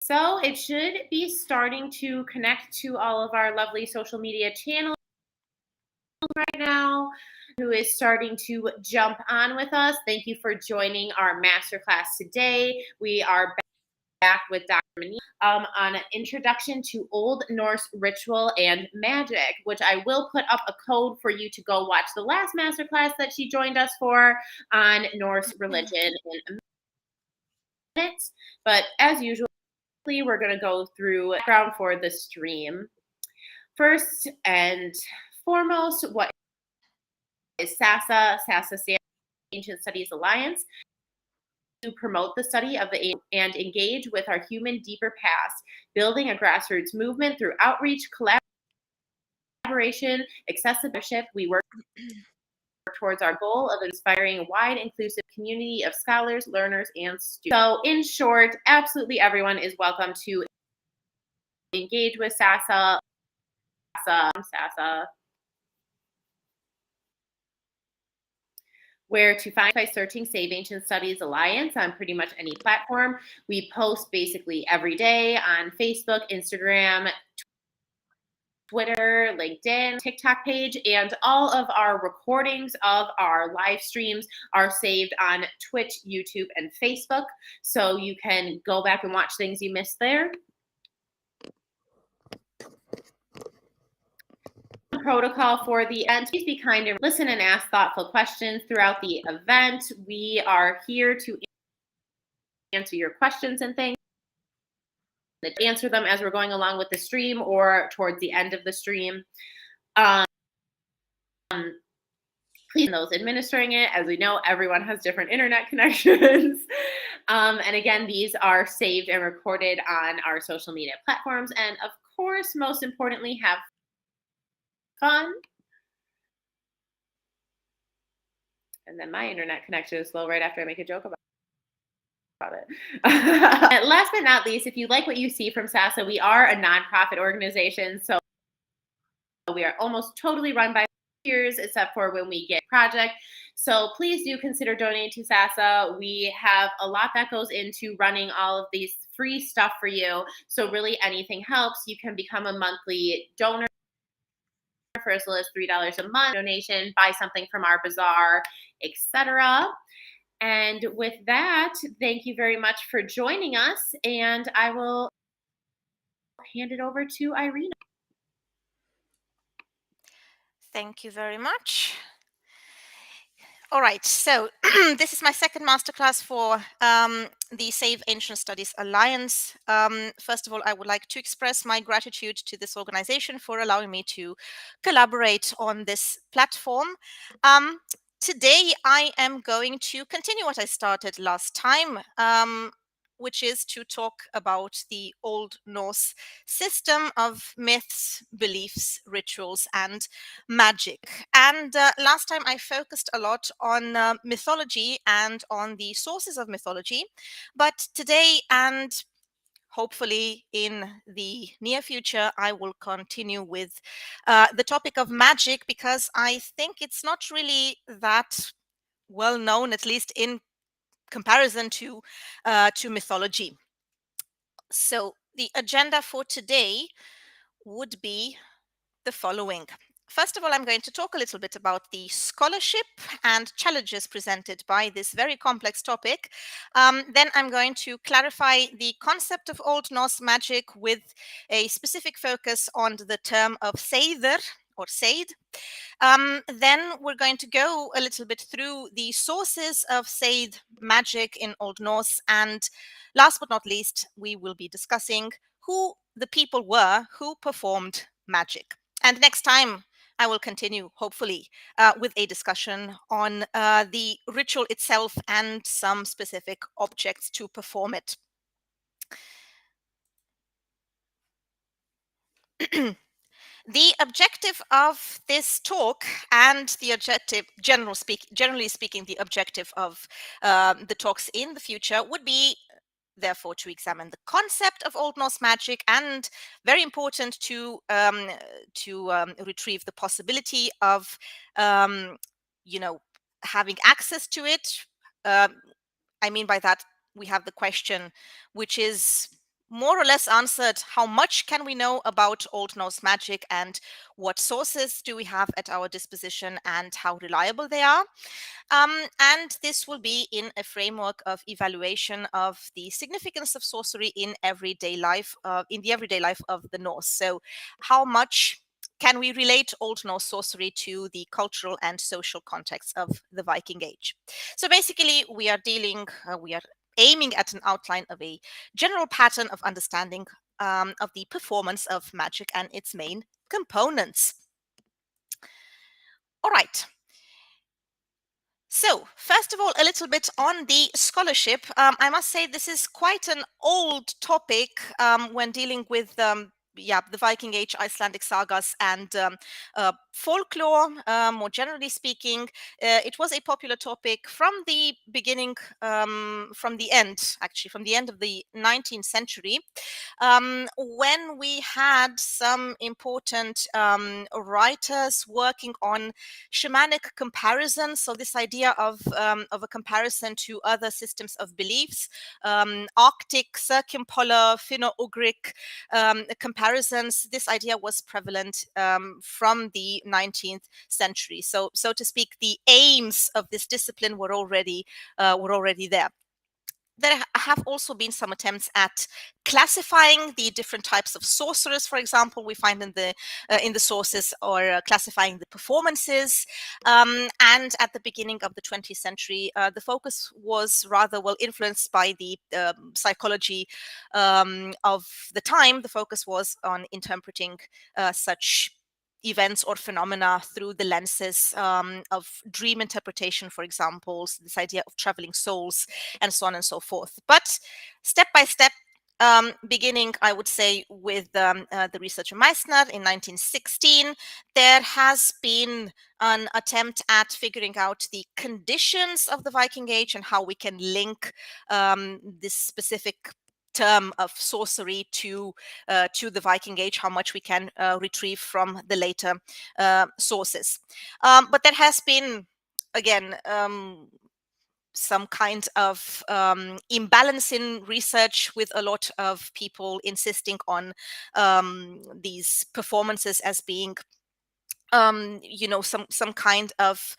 So it should be starting to connect to all of our lovely social media channels right now, who is starting to jump on with us. Thank you for joining our masterclass today. We are back with Dr. Manea on an introduction to Old Norse ritual and magic, which I will put up a code for you to go watch the last masterclass that she joined us for on Norse religion in a minute. But as usual, we're going to go through background for the stream. First and foremost, what is SASA? SASA stands for Ancient Studies Alliance, to promote the study of the and engage with our human deeper past, building a grassroots movement through outreach, collaboration, accessibility. We work towards our goal of inspiring a wide, inclusive community of scholars, learners, and students. So, in short, absolutely everyone is welcome to engage with SASA. Where to find by searching Save Ancient Studies Alliance on pretty much any platform. We post basically every day on Facebook, Instagram, Twitter, LinkedIn, TikTok page, and all of our recordings of our live streams are saved on Twitch, YouTube, and Facebook. So you can go back and watch things you missed there. Protocol for the event. Please be kind and listen and ask thoughtful questions throughout the event. We are here to answer your questions and things. Answer them as we're going along with the stream or towards the end of the stream. Please, those administering it, as we know, everyone has different internet connections. And again, these are saved and recorded on our social media platforms. And of course, most importantly, have fun. And then my internet connection is slow right after I make a joke about it. Last but not least, if you like what you see from SASA, we are a nonprofit organization. So we are almost totally run by volunteers, except for when we get a project. So please do consider donating to SASA. We have a lot that goes into running all of these free stuff for you. So really anything helps. You can become a monthly donor for as little as $3 a month donation, buy something from our bazaar, etc. And with that, thank you very much for joining us, and I will hand it over to Irina. Thank you very much. All right, so this is my second masterclass for the Save Ancient Studies Alliance. First of all, I would like to express my gratitude to this organization for allowing me to collaborate on this platform. Today, I am going to continue what I started last time, which is to talk about the Old Norse system of myths, beliefs, rituals, and magic. And last time I focused a lot on mythology and on the sources of mythology. But today, and hopefully in the near future, I will continue with the topic of magic, because I think it's not really that well known, at least in comparison to mythology. So the agenda for today would be the following. First of all, I'm going to talk a little bit about the scholarship and challenges presented by this very complex topic. Then I'm going to clarify the concept of Old Norse magic with a specific focus on the term of seiðr or seid. Then we're going to go a little bit through the sources of seid magic in Old Norse. And last but not least, we will be discussing who the people were who performed magic. And next time, I will continue, hopefully, with a discussion on the ritual itself and some specific objects to perform it. The objective of this talk, and the objective, generally speaking, the objective of the talks in the future would be, therefore, to examine the concept of Old Norse magic, and very important to retrieve the possibility of having access to it. I mean by that, we have the question, which is more or less answered how much can we know about Old Norse magic and what sources do we have at our disposition and how reliable they are. And this will be in a framework of evaluation of the significance of sorcery in everyday life, in the everyday life of the Norse. So, how much can we relate Old Norse sorcery to the cultural and social context of the Viking Age? So, basically, we are aiming at an outline of a general pattern of understanding of the performance of magic and its main components. All right. So, first of all, a little bit on the scholarship. I must say this is quite an old topic when dealing with the Viking Age Icelandic sagas and folklore. More generally speaking, it was a popular topic from the beginning, from the end of the 19th century, when we had some important writers working on shamanic comparison. So this idea of a comparison to other systems of beliefs, Arctic, circumpolar, Finno-Ugric comparisons. This idea was prevalent from the 19th century. So to speak, the aims of this discipline were already there. There have also been some attempts at classifying the different types of sorcerers. For example, we find in the sources, or classifying the performances. And at the beginning of the 20th century, the focus was rather well influenced by the psychology of the time. The focus was on interpreting such events or phenomena through the lenses of dream interpretation, for example, so this idea of traveling souls, and so on and so forth. But step by step, beginning, I would say, with the researcher Meissner in 1916, there has been an attempt at figuring out the conditions of the Viking Age and how we can link this specific term of sorcery to the Viking Age, how much we can retrieve from the later sources. But there has been, again, some kind of imbalance in research, with a lot of people insisting on these performances as being some kind of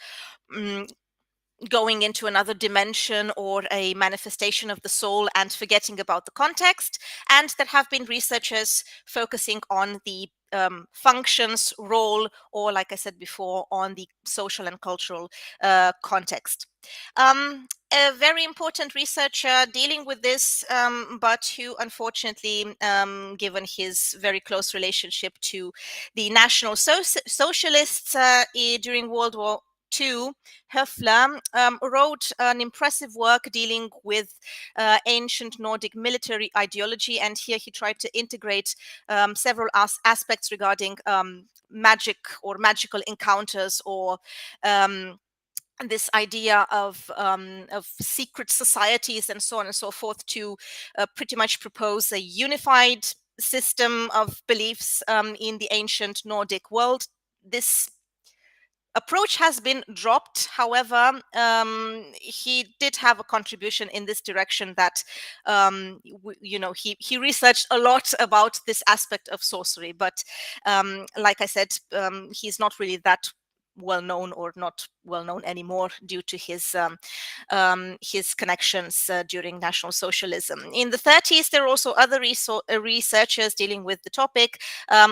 going into another dimension or a manifestation of the soul, and forgetting about the context. And there have been researchers focusing on the functions, role, or, like I said before, on the social and cultural context. A very important researcher dealing with this, but who unfortunately, given his very close relationship to the National Socialists during World War II, Höfler wrote an impressive work dealing with ancient Nordic military ideology, and here he tried to integrate several aspects regarding magic or magical encounters, or this idea of secret societies, and so on and so forth, to pretty much propose a unified system of beliefs in the ancient Nordic world. This approach has been dropped. However, he did have a contribution in this direction, that he researched a lot about this aspect of sorcery. But like I said, he's not really that well known, or not well known anymore, due to his connections during National Socialism. In the 30s, there are also other researchers dealing with the topic.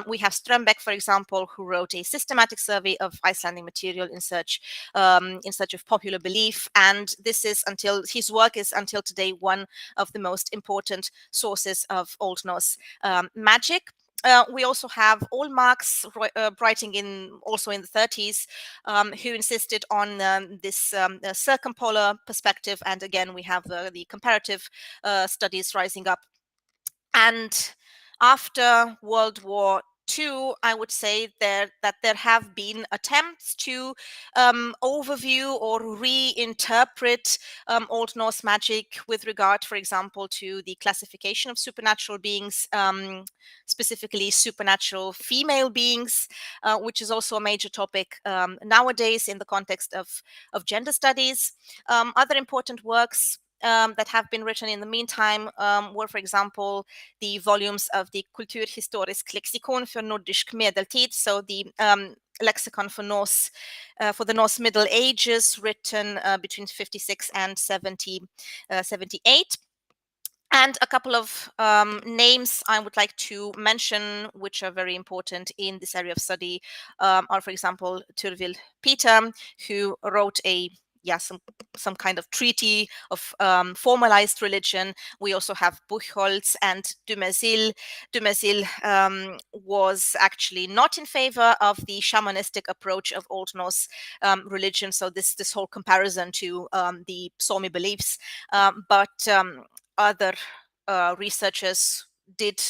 We have Strömbäck, for example, who wrote a systematic survey of Icelandic material in search of popular belief, and his work is until today one of the most important sources of Old Norse magic. We also have Olmarks writing also in the 30s, who insisted on this circumpolar perspective, and again we have the comparative studies rising up. And after World War II, I would say that there have been attempts to overview or reinterpret Old Norse magic with regard, for example, to the classification of supernatural beings, specifically supernatural female beings, which is also a major topic nowadays in the context of gender studies. Other important works that have been written in the meantime were, for example, the volumes of the Kulturhistorisk Lexikon för Nordisk Medeltid, so the lexicon for Norse, for the Norse Middle Ages, written between 56 and 78. And a couple of names I would like to mention, which are very important in this area of study, are, for example, Turvil Peter, who wrote some kind of treaty of formalized religion. We also have Buchholz and Dumézil. Dumézil was actually not in favor of the shamanistic approach of Old Norse religion. So this whole comparison to the Somi beliefs, but other researchers did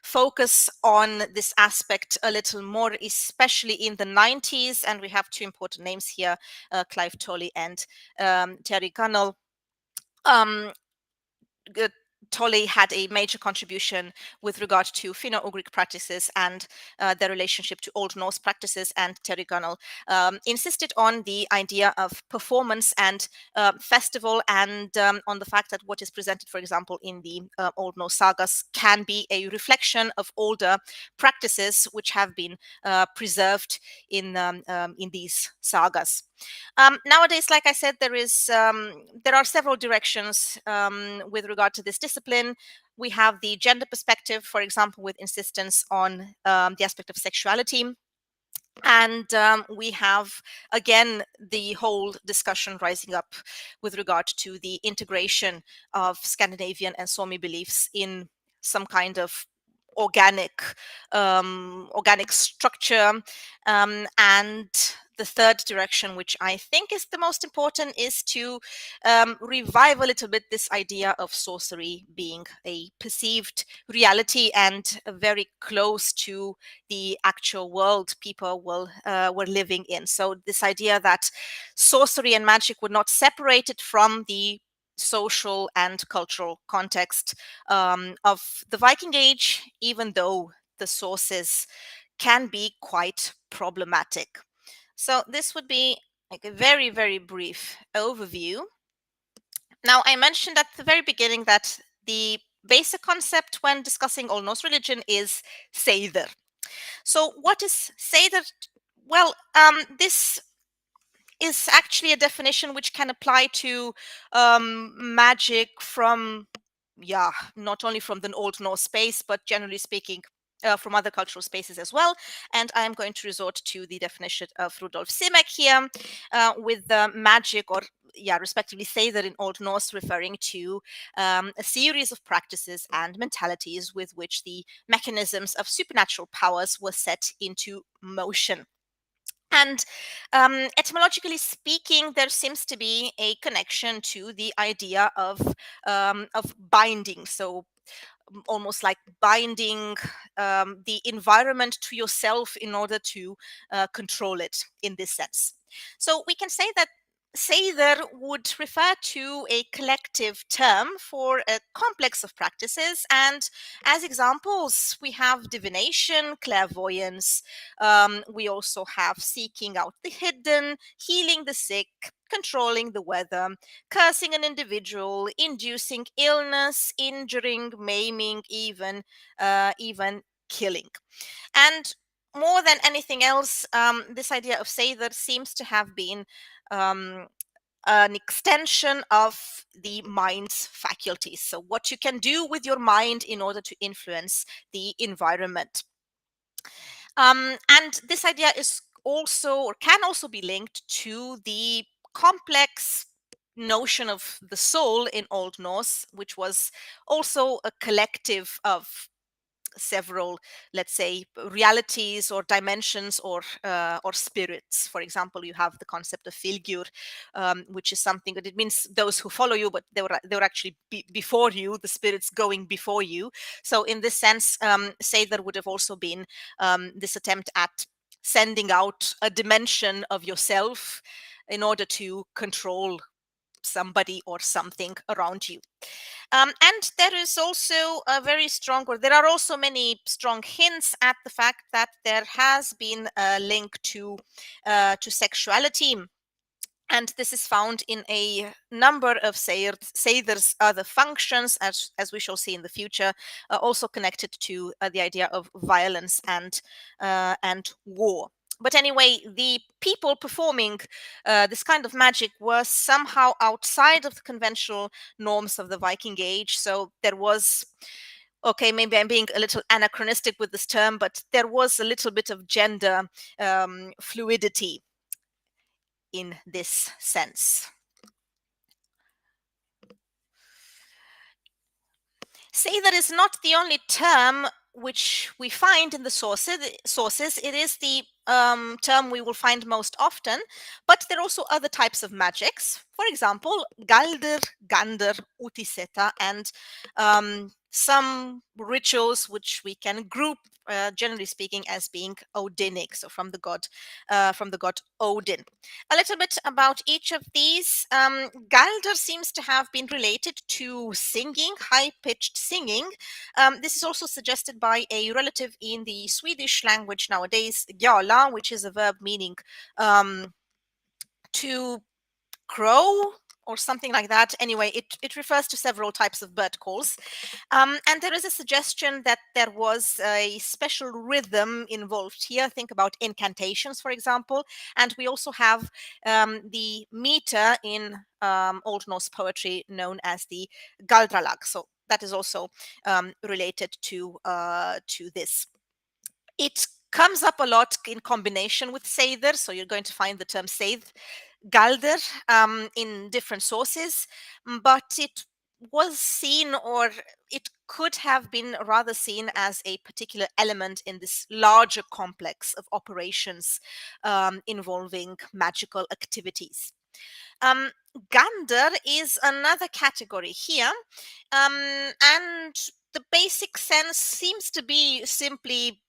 focus on this aspect a little more, especially in the 90s. And we have two important names here, Clive Tolley and Terry Gunnell. Tolley had a major contribution with regard to Finno-Ugric practices and their relationship to Old Norse practices, and Terry Gunnell insisted on the idea of performance and festival, and on the fact that what is presented, for example, in the Old Norse sagas can be a reflection of older practices which have been preserved in these sagas. Nowadays, like I said, there are several directions with regard to this discipline. We have the gender perspective, for example, with insistence on the aspect of sexuality. And we have, again, the whole discussion rising up with regard to the integration of Scandinavian and Somi beliefs in some kind of organic structure. And the third direction, which I think is the most important, is to revive a little bit this idea of sorcery being a perceived reality and very close to the actual world people were living in. So this idea that sorcery and magic were not separated from the social and cultural context of the Viking Age, even though the sources can be quite problematic. So this would be like a very, very brief overview. Now, I mentioned at the very beginning that the basic concept when discussing Old Norse religion is Seidr. So what is Seidr? Well, this is actually a definition which can apply to magic from, not only from the Old Norse space, but generally speaking, from other cultural spaces as well. And I'm going to resort to the definition of Rudolf Simek here, with magic, or respectively Seidr in Old Norse, referring to a series of practices and mentalities with which the mechanisms of supernatural powers were set into motion. And etymologically speaking, there seems to be a connection to the idea of binding. So almost like binding the environment to yourself in order to control it in this sense. So we can say that Seidr would refer to a collective term for a complex of practices, and as examples we have divination, clairvoyance. We also have seeking out the hidden, healing the sick, controlling the weather, cursing an individual, inducing illness, injuring, maiming, even killing. And more than anything else, this idea of Seidr seems to have been an extension of the mind's faculties. So what you can do with your mind in order to influence the environment. And this idea is also, or can also be linked to the complex notion of the soul in Old Norse, which was also a collective of several, let's say, realities or dimensions or spirits. For example, you have the concept of fylgjur, which is something that it means those who follow you, but they were actually before you, the spirits going before you. So in this sense, Seidr would have also been this attempt at sending out a dimension of yourself in order to control somebody or something around you. And there is also a very strong, or there are also many strong hints at the fact that there has been a link to sexuality And this is found in a number of Seidr's other functions, as we shall see in the future, also connected to the idea of violence and war. But anyway, the people performing this kind of magic were somehow outside of the conventional norms of the Viking Age. So there was, okay, maybe I'm being a little anachronistic with this term, but there was a little bit of gender fluidity in this sense. Seidr is not the only term which we find in the sources. It is the term we will find most often, but there are also other types of magics. For example, Galder, Gander, Utiseta, and some rituals which we can group, generally speaking, as being Odinic, so from the god Odin. A little bit about each of these. Galder seems to have been related to singing, high-pitched singing. This is also suggested by a relative in the Swedish language nowadays, gjala, which is a verb meaning to crow or something like that. Anyway, it refers to several types of bird calls. And there is a suggestion that there was a special rhythm involved here. Think about incantations, for example. And we also have the meter in Old Norse poetry known as the Galdralag. So that is also related to this. It comes up a lot in combination with Seidr. So you're going to find the term Seidr, Galder in different sources, but it was seen, or it could have been rather seen, as a particular element in this larger complex of operations involving magical activities. Gander is another category here, and the basic sense seems to be simply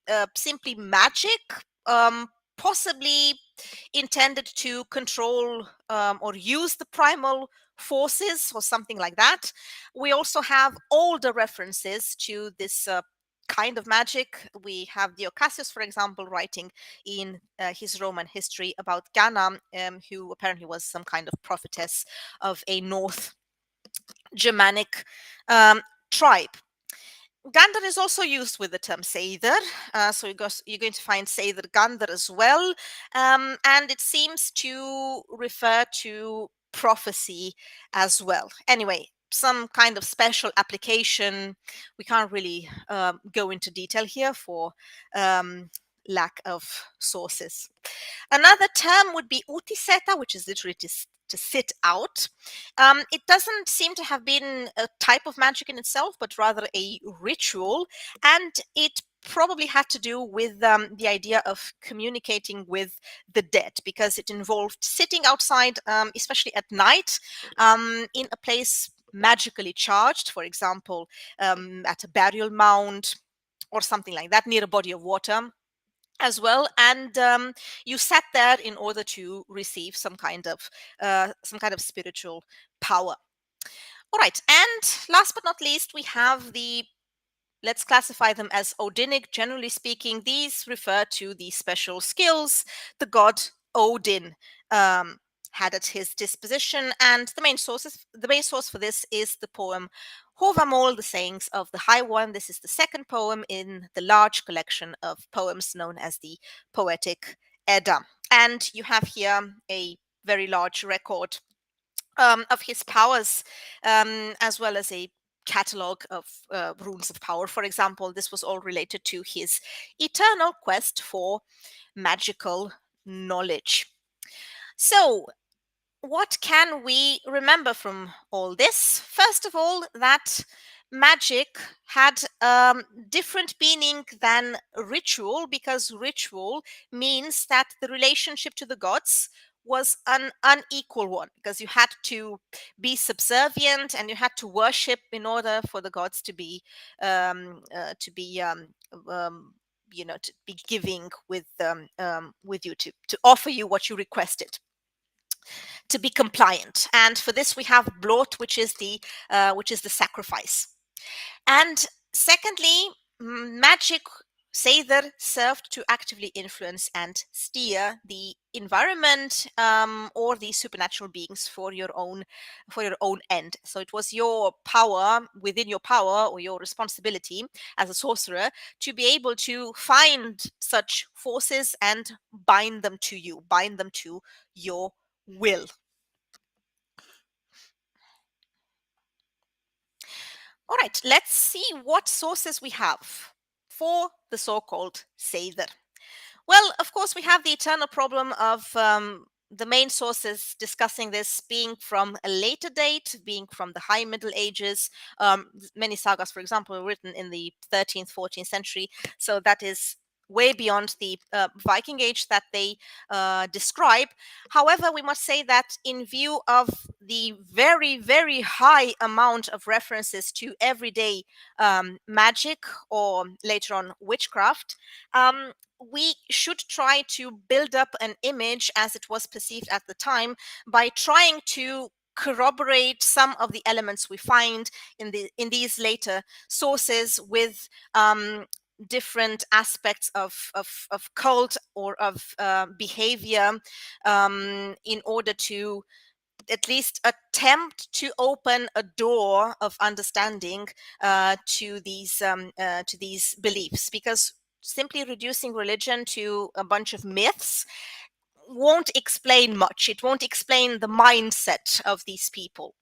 magic, possibly intended to control or use the primal forces or something like that. We also have older references to this kind of magic. We have Diocasius, for example, writing in his Roman history about Ganna, who apparently was some kind of prophetess of a North Germanic tribe. Gander is also used with the term Seidr, so you're going to find Seidr Gander as well, and it seems to refer to prophecy as well. Anyway, some kind of special application. We can't really go into detail here for lack of sources. Another term would be utiseta, which is literally to sit out. It doesn't seem to have been a type of magic in itself, but rather a ritual, and it probably had to do with the idea of communicating with the dead, because it involved sitting outside, especially at night, in a place magically charged, for example, at a burial mound or something like that, near a body of water as well, and you sat there in order to receive some kind of spiritual power. All right, and last but not least, we have let's classify them as Odinic. Generally speaking, these refer to the special skills the god Odin had at his disposition, and the main source for this is the poem Hovamol, the sayings of the High One. This is the second poem in the large collection of poems known as the Poetic Edda, and you have here a very large record of his powers, as well as a catalogue of runes of power. For example, this was all related to his eternal quest for magical knowledge. So, what can we remember from all this? First of all, that magic had different meaning than ritual, because ritual means that the relationship to the gods was an unequal one, because you had to be subservient and you had to worship in order for the gods to be to be giving with you, to offer you what you requested, to be compliant. And for this we have blot, which is the sacrifice. And secondly, magic Seidr served to actively influence and steer the environment or the supernatural beings for your own end. So it was your power, within your power or your responsibility as a sorcerer, to be able to find such forces and bind them to you, bind them to your will. All right, let's see what sources we have for the so-called Seidr. Well, of course, we have the eternal problem of the main sources discussing this being from a later date, being from the High Middle Ages. Many sagas, for example, were written in the 13th, 14th century. So that is way beyond the Viking Age that they describe. However, we must say that in view of the very, very high amount of references to everyday magic or later on witchcraft, we should try to build up an image as it was perceived at the time by trying to corroborate some of the elements we find in these later sources with different aspects of cult or of behavior in order to at least attempt to open a door of understanding to these beliefs, because simply reducing religion to a bunch of myths won't explain much. It won't explain the mindset of these people.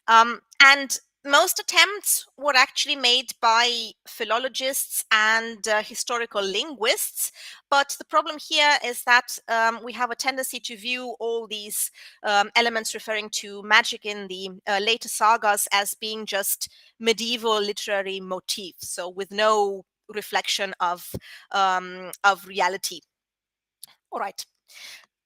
And most attempts were actually made by philologists and historical linguists. But the problem here is that we have a tendency to view all these elements referring to magic in the later sagas as being just medieval literary motifs, so with no reflection of reality. All right.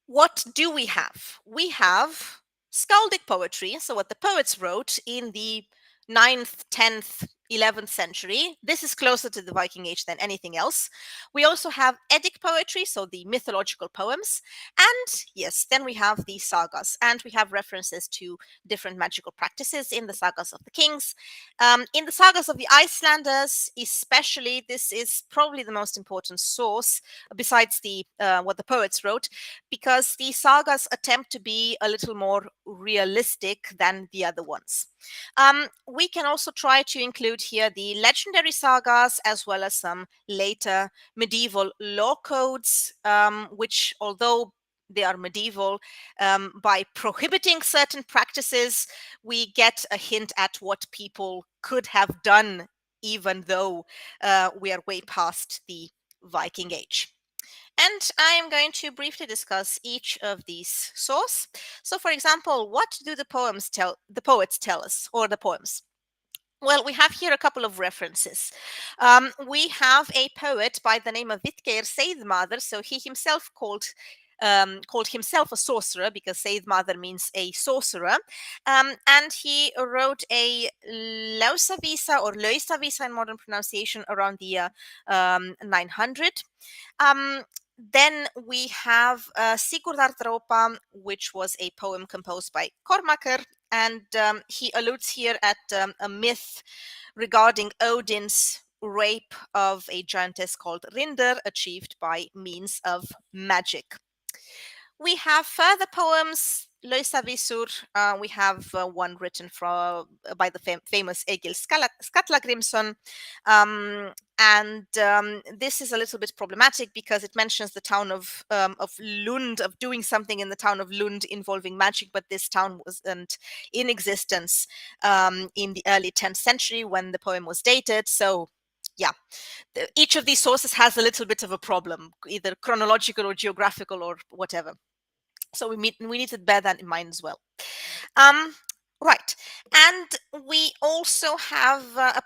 What do we have? We have skaldic poetry, so what the poets wrote in the 9th, 10th, 11th century. This is closer to the Viking Age than anything else. We also have Eddic poetry, so the mythological poems. And yes, then we have the sagas, and we have references to different magical practices in the sagas of the kings. In the sagas of the Icelanders, especially, this is probably the most important source besides the what the poets wrote, because the sagas attempt to be a little more realistic than the other ones. We can also try to include here the legendary sagas as well as some later medieval law codes, which, although they are medieval, by prohibiting certain practices, we get a hint at what people could have done, even though we are way past the Viking Age. And I am going to briefly discuss each of these sources. So, for example, what do the poets tell us, or the poems? Well, we have here a couple of references. We have a poet by the name of Vidgeir Seidmaður, so he himself called himself a sorcerer, because Seidmaður means a sorcerer, and he wrote a Lausavisa or Lausavisa in modern pronunciation around the year 900. Then we have Sigurdardrópa, which was a poem composed by Kormakr, and he alludes here at a myth regarding Odin's rape of a giantess called Rindr, achieved by means of magic. We have further poems. Lausavisur, we have one written by the famous Egil Skallagrimsson, and this is a little bit problematic because it mentions the town of Lund, of doing something in the town of Lund involving magic, but this town wasn't in existence in the early 10th century when the poem was dated. So yeah, each of these sources has a little bit of a problem, either chronological or geographical or whatever. So we need to bear that in mind as well. Right, and we also have a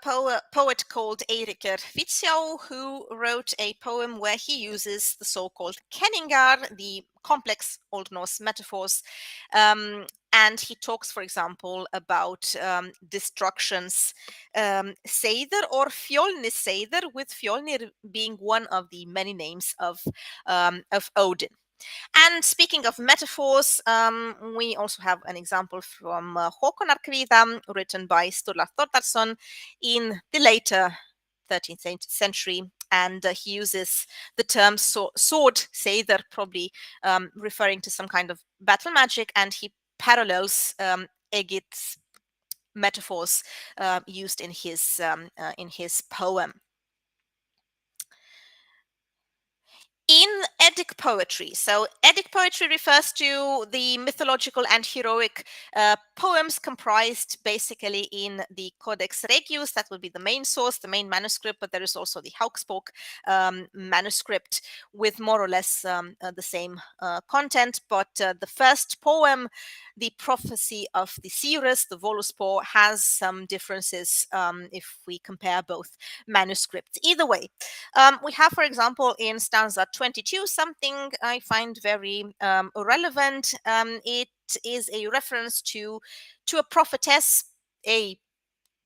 poet called Eiríkur Fitsjá, who wrote a poem where he uses the so-called kenningar, the complex Old Norse metaphors, and he talks, for example, about destructions, Seidr or Fjolnir, with Fjolnir being one of the many names of Odin. And speaking of metaphors, we also have an example from Håkonarkvíða, written by Sturla Þórðarson in the later 13th century, and he uses the term sword seidr, probably referring to some kind of battle magic, and he parallels Egid's metaphors used in his poem. In Eddic poetry, so Eddic poetry refers to the mythological and heroic poems comprised basically in the Codex Regius. That would be the main source, the main manuscript, but there is also the Hauksbok manuscript with more or less the same content. But the first poem, the prophecy of the Seeress, the Voluspor, has some differences if we compare both manuscripts. Either way, we have, for example, in stanza 22, something I find very relevant. It is a reference to a prophetess, a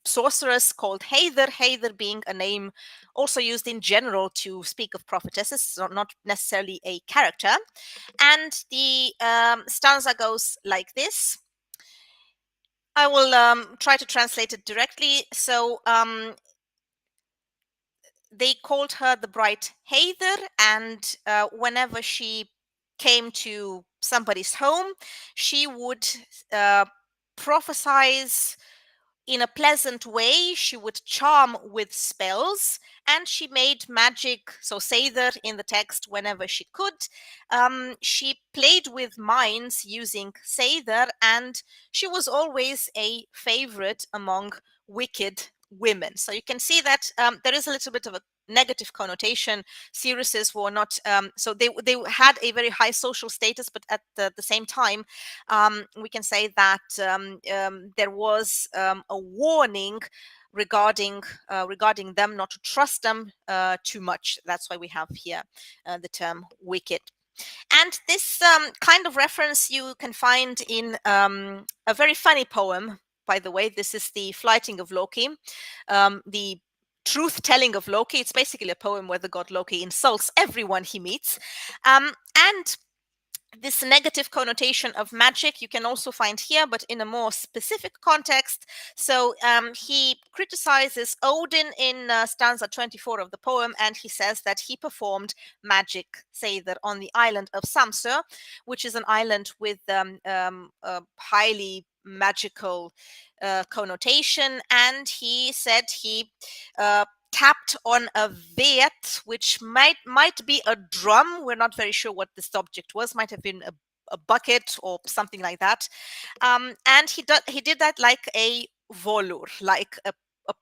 sorceress called Heather, Heather being a name also used in general to speak of prophetesses, so not necessarily a character. And the stanza goes like this. I will try to translate it directly. So they called her the bright Heather, and whenever she came to somebody's home, she would prophesize in a pleasant way. She would charm with spells, and she made magic. So Seidr in the text, whenever she could, she played with minds using Seidr, and she was always a favorite among wicked women. So you can see that there is a little bit of a negative connotation. Seeresses were not so they had a very high social status, but at the same time, we can say that there was a warning regarding them, not to trust them too much. That's why we have here the term wicked. And this kind of reference you can find in a very funny poem, by the way. This is the Flighting of Loki, the truth telling of Loki. It's basically a poem where the god Loki insults everyone he meets. And this negative connotation of magic you can also find here, but in a more specific context. So he criticizes Odin in stanza 24 of the poem, and he says that he performed magic, say that on the island of Samsø, which is an island with a highly magical connotation. And he said he tapped on a vet, which might be a drum. We're not very sure what this object was. Might have been a bucket or something like that. And he did that like a volur, like a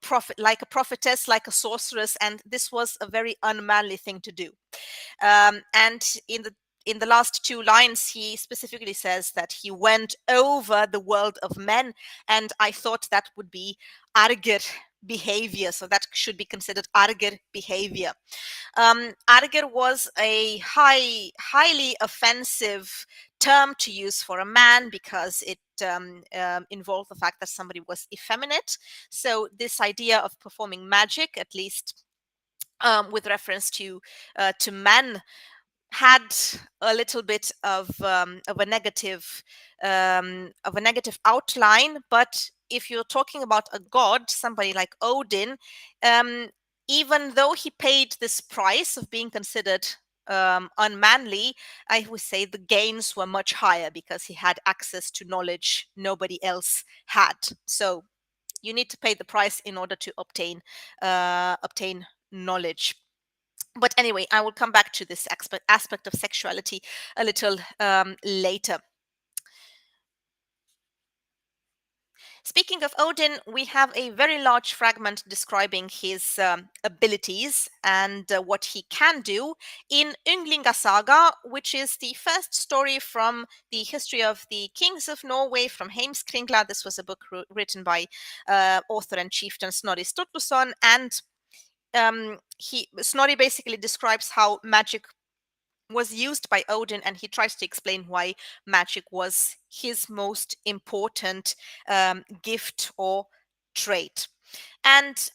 prophet, like a prophetess, like a sorceress, and this was a very unmanly thing to do. And in the last two lines, he specifically says that he went over the world of men, and I thought that would be arger behavior. So that should be considered arger behavior. Arger was a highly offensive term to use for a man man, because it involved the fact that somebody was effeminate. So this idea of performing magic, at least with reference to men, had a little bit of a negative outline. But if you're talking about a god, somebody like Odin, even though he paid this price of being considered unmanly, I would say the gains were much higher because he had access to knowledge nobody else had. So you need to pay the price in order to obtain knowledge. But anyway, I will come back to this aspect of sexuality a little later. Speaking of Odin, we have a very large fragment describing his abilities and what he can do in Ynglinga Saga, which is the first story from the history of the kings of Norway from Heimskringla. This was a book written by author and chieftain Snorri Sturluson, and Snorri basically describes how magic was used by Odin, and he tries to explain why magic was his most important gift or trait. And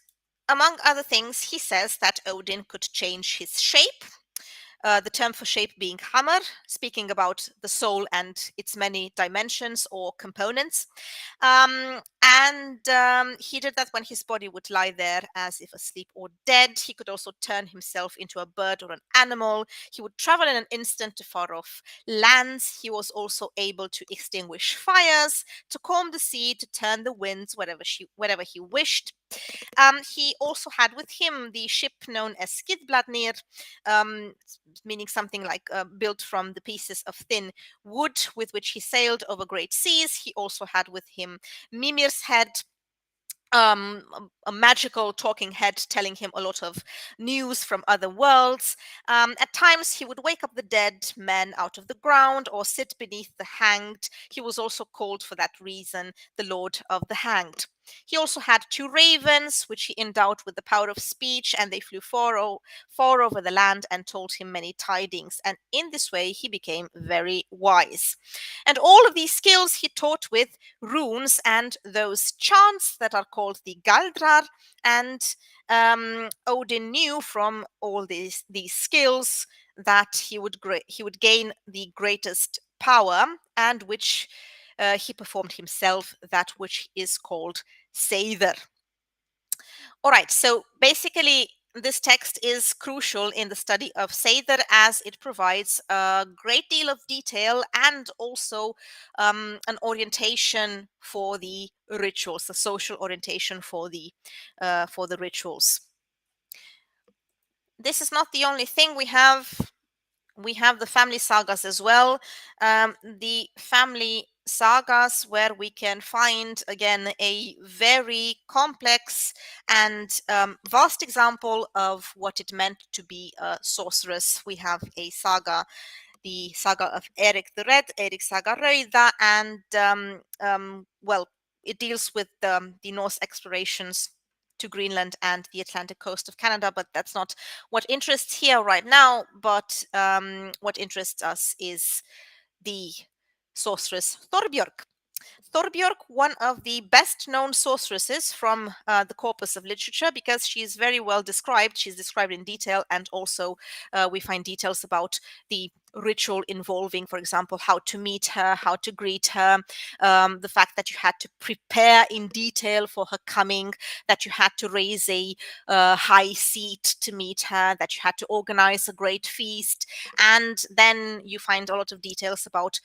among other things, he says that Odin could change his shape. The term for shape being hammer, speaking about the soul and its many dimensions or components. And he did that when his body would lie there as if asleep or dead. He could also turn himself into a bird or an animal. He would travel in an instant to far off lands. He was also able to extinguish fires, to calm the sea, to turn the winds wherever he wished. He also had with him the ship known as Skuld Verdandi, meaning something like built from the pieces of thin wood with which he sailed over great seas. He also had with him Mimir's head, a magical talking head telling him a lot of news from other worlds. At times, he would wake up the dead men out of the ground or sit beneath the hanged. He was also called for that reason the Lord of the Hanged. He also had two ravens, which he endowed with the power of speech, and they flew far over the land and told him many tidings. And in this way, he became very wise. And all of these skills he taught with runes and those chants that are called the Galdrar. And Odin knew from all these skills that he would gain the greatest power, and which he performed himself, that which is called Seidr. All right, so basically, this text is crucial in the study of Seidr as it provides a great deal of detail and also an orientation for the rituals, the social orientation for the rituals. This is not the only thing we have. We have the family sagas as well. The family sagas, where we can find again a very complex and vast example of what it meant to be a sorceress. We have a saga, the saga of Erik the Red, Erik Saga Röida, and well, it deals with the Norse explorations to Greenland and the Atlantic coast of Canada, but that's not what interests here right now. But what interests us is the sorceress Thorbjörg. Thorbjörg, one of the best known sorceresses from the corpus of literature, because she is very well described. She's described in detail, and also we find details about the ritual involving, for example, how to meet her, how to greet her, the fact that you had to prepare in detail for her coming, that you had to raise a high seat to meet her, that you had to organize a great feast, and then you find a lot of details about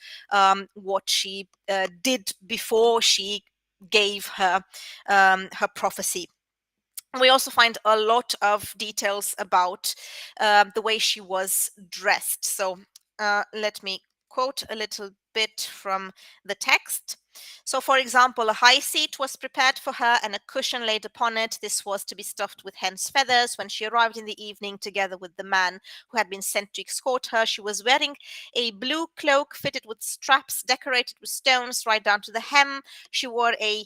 what she did before she gave her prophecy. We also find a lot of details about the way she was dressed. So let me quote a little bit from the text. So, for example, a high seat was prepared for her and a cushion laid upon it. This was to be stuffed with hen's feathers. When she arrived in the evening, together with the man who had been sent to escort her, she was wearing a blue cloak fitted with straps decorated with stones right down to the hem. She wore a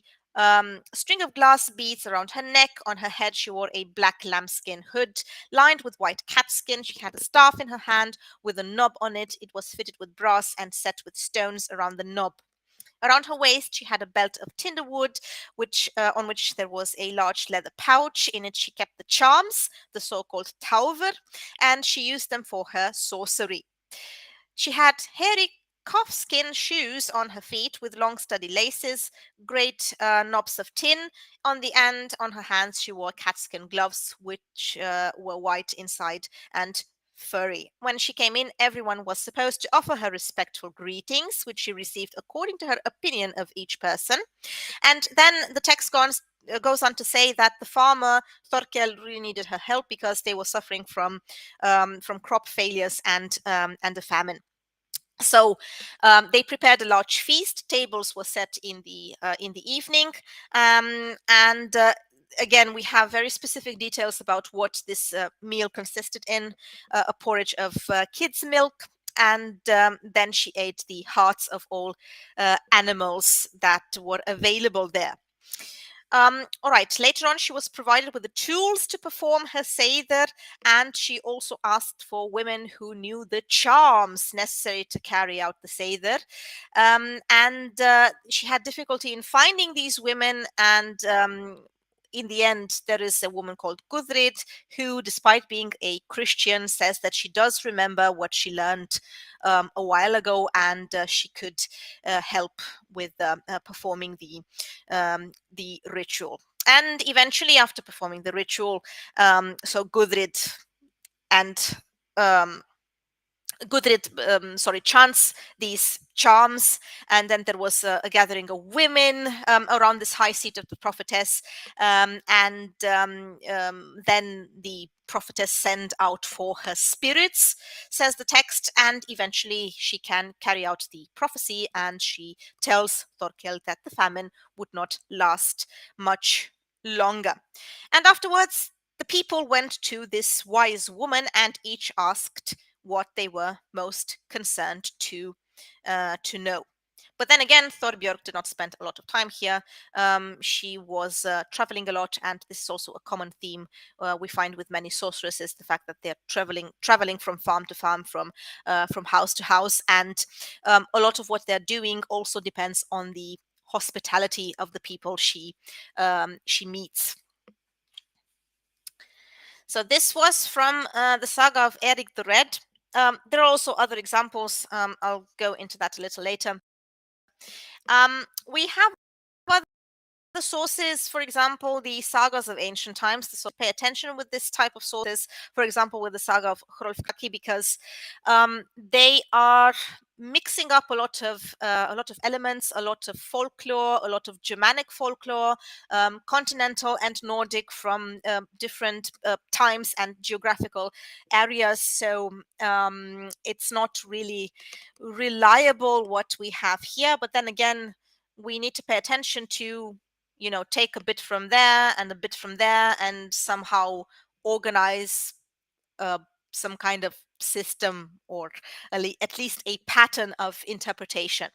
string of glass beads around her neck. On her head, she wore a black lambskin hood lined with white catskin. She had a staff in her hand with a knob on it. It was fitted with brass and set with stones around the knob. Around her waist, she had a belt of tinder wood, on which there was a large leather pouch. In it, she kept the charms, the so-called tauver, and she used them for her sorcery. She had hairy calfskin shoes on her feet with long sturdy laces, great knobs of tin on the end. On her hands, she wore catskin gloves, which were white inside and furry. When she came in, everyone was supposed to offer her respectful greetings, which she received according to her opinion of each person. And then the text goes on to say that the farmer Thorkel really needed her help because they were suffering from crop failures and a famine. So they prepared a large feast. Tables were set in the evening, and again, we have very specific details about what this meal consisted in: a porridge of kids' milk, and then she ate the hearts of all animals that were available there. All right, later on, she was provided with the tools to perform her Seidr, and she also asked for women who knew the charms necessary to carry out the Seidr. And she had difficulty in finding these women, and in the end, there is a woman called Gudrid who, despite being a Christian, says that she does remember what she learned a while ago, and she could help with performing the ritual. And eventually, after performing the ritual, so Gudrid and um, chants these charms, and then there was a gathering of women around this high seat of the prophetess, then the prophetess sent out for her spirits, says the text, and eventually she can carry out the prophecy, and she tells Thorkel that the famine would not last much longer. And afterwards, the people went to this wise woman and each asked what they were most concerned to know. But then again, Thorbjörg did not spend a lot of time here. She was traveling a lot, and this is also a common theme we find with many sorceresses: the fact that they're traveling from farm to farm, from house to house, and a lot of what they're doing also depends on the hospitality of the people she meets. So this was from the saga of Erik the Red. There are also other examples. I'll go into that a little later. We have the sources, for example, the sagas of ancient times. So pay attention with this type of sources, for example, with the saga of Hrolfkaki, because they are mixing up a lot of elements, a lot of folklore, a lot of Germanic folklore, continental and Nordic from different times and geographical areas. So it's not really reliable what we have here. But then again, we need to pay attention to, take a bit from there and a bit from there and somehow organize some kind of system, or at least a pattern of interpretation.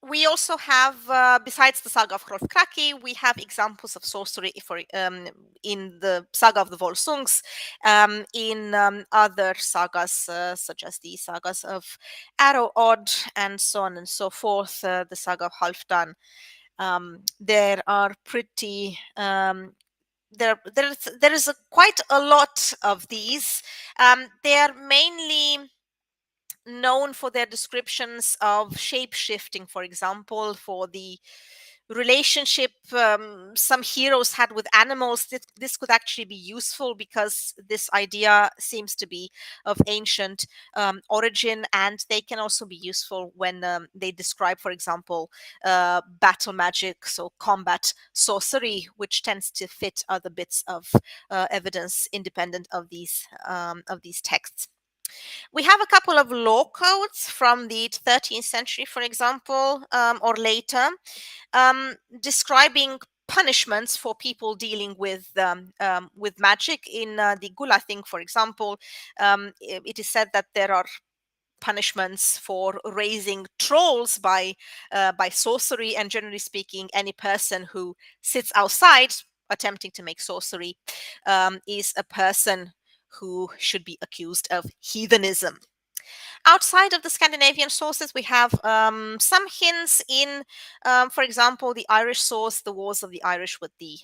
We also have, besides the saga of Hrolfkaki, we have examples of sorcery in the saga of the Volsungs, in other sagas, such as the sagas of Arrow-Odd and so on and so forth, the saga of Halfdan. There are pretty... there is quite a lot of these. They are mainly known for their descriptions of shape-shifting, for example, for the relationship some heroes had with animals. This could actually be useful because this idea seems to be of ancient origin, and they can also be useful when they describe, for example, battle magic, so combat sorcery, which tends to fit other bits of evidence independent of these texts. We have a couple of law codes from the 13th century, for example, or later, describing punishments for people dealing with magic. In the Gulathing, for example, it is said that there are punishments for raising trolls by sorcery, and generally speaking, any person who sits outside attempting to make sorcery is a person who should be accused of heathenism. Outside of the Scandinavian sources, we have some hints in, for example, the Irish source, the wars of the Irish with the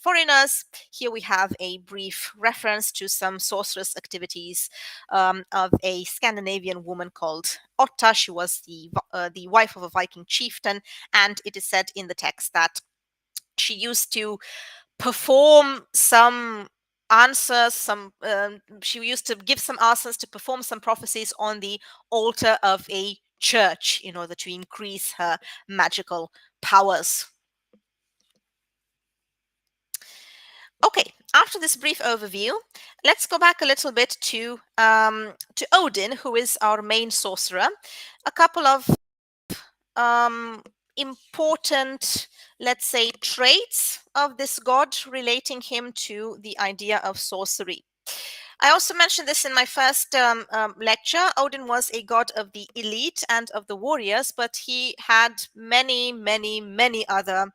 foreigners. Here we have a brief reference to some sorcerous activities of a Scandinavian woman called Otta. She was the wife of a Viking chieftain, and it is said in the text that she used to perform some answers, she used to give some answers to perform some prophecies on the altar of a church in order to increase her magical powers. Okay, after this brief overview, let's go back a little bit to Odin, who is our main sorcerer. A couple of important, let's say, traits of this god relating him to the idea of sorcery. I also mentioned this in my first lecture. Odin was a god of the elite and of the warriors, but he had many, many, many other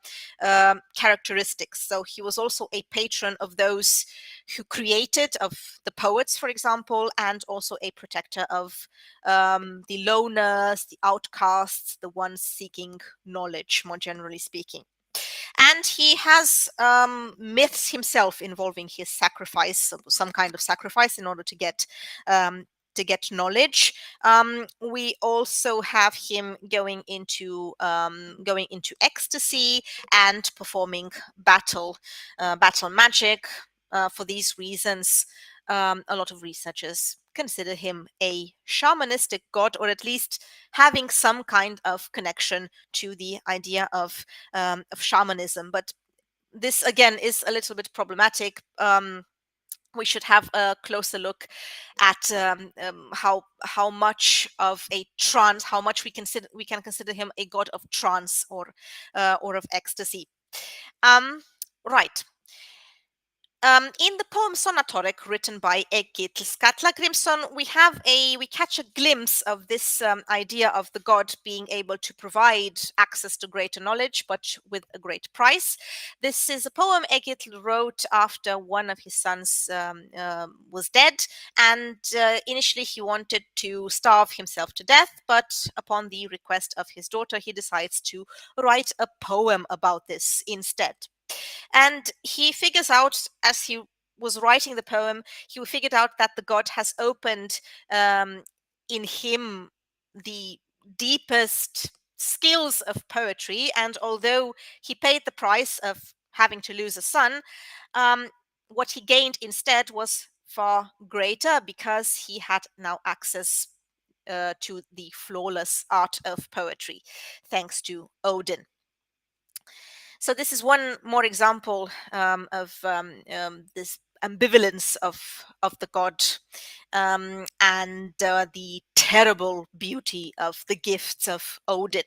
characteristics. So he was also a patron of those who created, of the poets, for example, and also a protector of the loners, the outcasts, the ones seeking knowledge, more generally speaking. And he has myths himself involving his sacrifice, some kind of sacrifice in order to get knowledge. We also have him going into ecstasy and performing battle magic. For these reasons, a lot of researchers consider him a shamanistic god, or at least having some kind of connection to the idea of shamanism. But this again is a little bit problematic. We should have a closer look at how much of a trance, how much we can consider him a god of trance or of ecstasy. Right. In the poem Sonatorek, written by Egil Skallagrimsson, we catch a glimpse of this idea of the god being able to provide access to greater knowledge, but with a great price. This is a poem Egil wrote after one of his sons was dead, and initially he wanted to starve himself to death, but upon the request of his daughter, he decides to write a poem about this instead. And he figures out, as he was writing the poem, he figured out that the god has opened in him the deepest skills of poetry. And although he paid the price of having to lose a son, what he gained instead was far greater, because he had now access to the flawless art of poetry, thanks to Odin. So this is one more example of this ambivalence of the god, and the terrible beauty of the gifts of Odin.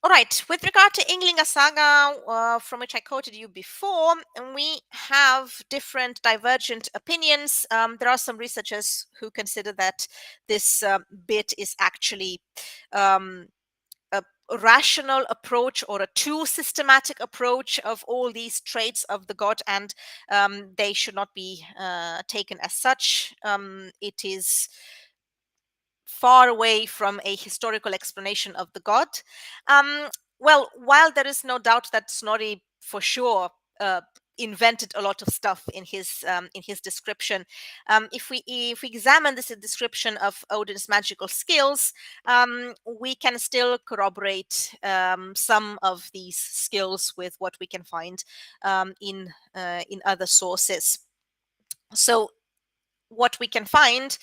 All right, with regard to Ynglinga Saga, from which I quoted you before, we have different divergent opinions. There are some researchers who consider that this bit is actually a rational approach, or a too systematic approach of all these traits of the god, and they should not be taken as such. It is far away from a historical explanation of the god. Well, while there is no doubt that Snorri for sure invented a lot of stuff in his description, if we examine this description of Odin's magical skills, we can still corroborate some of these skills with what we can find in other sources. So what we can find,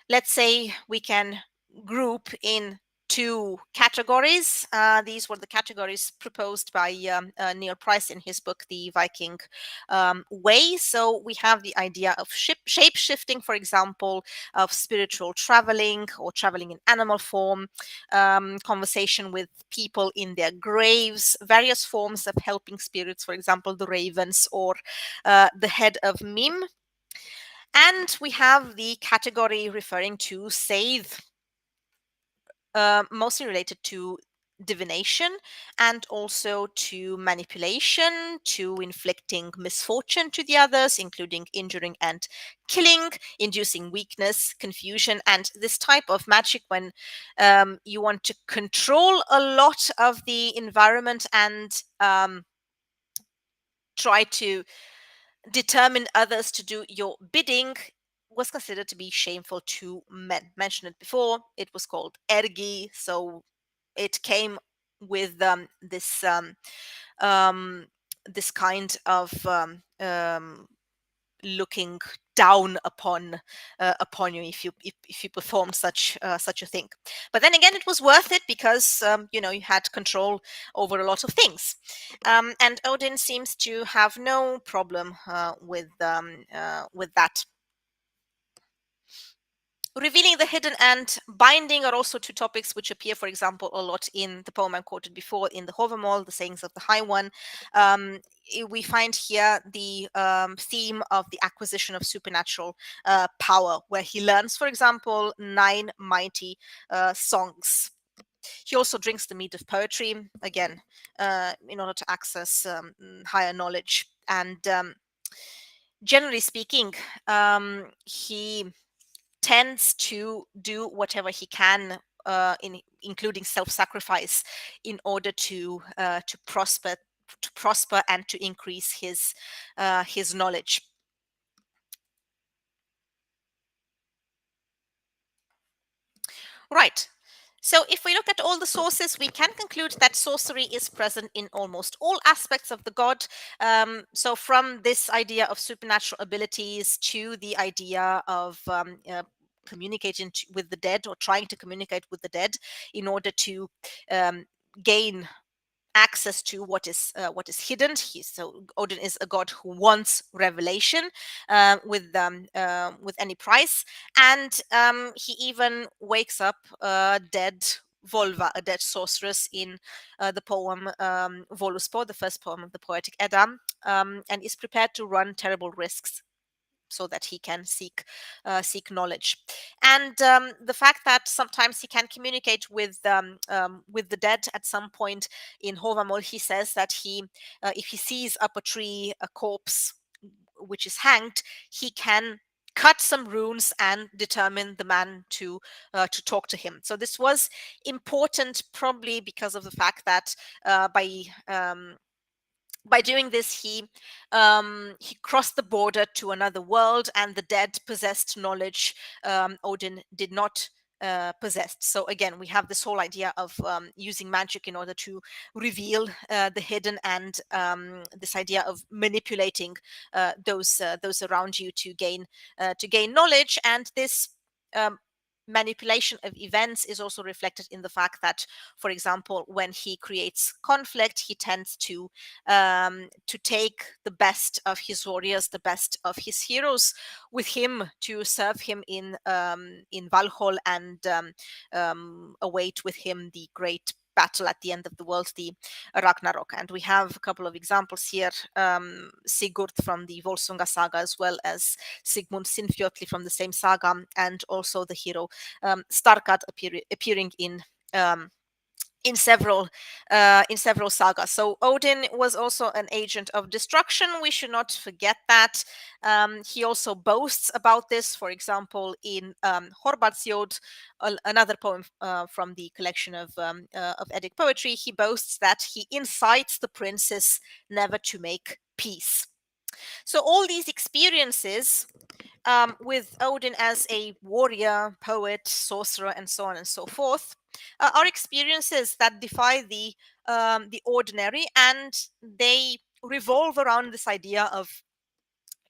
let's say we can group in two categories. These were the categories proposed by Neil Price in his book, The Viking Way. So we have the idea of shape shifting, for example, of spiritual traveling or traveling in animal form, conversation with people in their graves, various forms of helping spirits, for example, the ravens or the head of Mim. And we have the category referring to Seidh, mostly related to divination and also to manipulation, to inflicting misfortune to the others, including injuring and killing, inducing weakness, confusion, and this type of magic when you want to control a lot of the environment and try to determine others to do your bidding, was considered to be shameful to men. Mentioned it before, it was called ergi, so it came with this kind of looking down upon you if you performed such a thing. But then again, it was worth it, because you had control over a lot of things, and Odin seems to have no problem with that. Revealing the hidden and binding are also two topics which appear, for example, a lot in the poem I quoted before, in the Havamal, the sayings of the High One. We find here the theme of the acquisition of supernatural power, where he learns, for example, 9 mighty songs. He also drinks the mead of poetry, again, in order to access higher knowledge. And generally speaking, he tends to do whatever he can, including self-sacrifice, in order to prosper and to increase his knowledge. Right. So if we look at all the sources, we can conclude that sorcery is present in almost all aspects of the god. So from this idea of supernatural abilities to the idea of communicating with the dead, or trying to communicate with the dead in order to gain access to what is hidden. So Odin is a god who wants revelation with any price, and he even wakes up a dead Volva, a dead sorceress, in the poem Voluspo, the first poem of the Poetic Edda, and is prepared to run terrible risks so that he can seek knowledge. And the fact that sometimes he can communicate with the dead. At some point in Hovamol, he says that if he sees up a tree a corpse which is hanged, he can cut some runes and determine the man to talk to him. So this was important, probably because of the fact that by doing this, he crossed the border to another world, and the dead possessed knowledge Odin did not possess. So again, we have this whole idea of using magic in order to reveal the hidden, and this idea of manipulating those around you to gain knowledge. And this um, manipulation of events is also reflected in the fact that, for example, when he creates conflict, he tends to take the best of his warriors, the best of his heroes, with him to serve him in Valhall, and await with him the great battle at the end of the world, the Ragnarok. And we have a couple of examples here: Sigurd from the Volsunga saga, as well as Sigmund Sinfjotli from the same saga, and also the hero Starkad appearing in several sagas. So Odin was also an agent of destruction. We should not forget that. He also boasts about this. For example, in Horbatsjod, another poem from the collection of Eddic poetry, he boasts that he incites the princes never to make peace. So all these experiences with Odin as a warrior, poet, sorcerer, and so on and so forth, are experiences that defy the ordinary, and they revolve around this idea of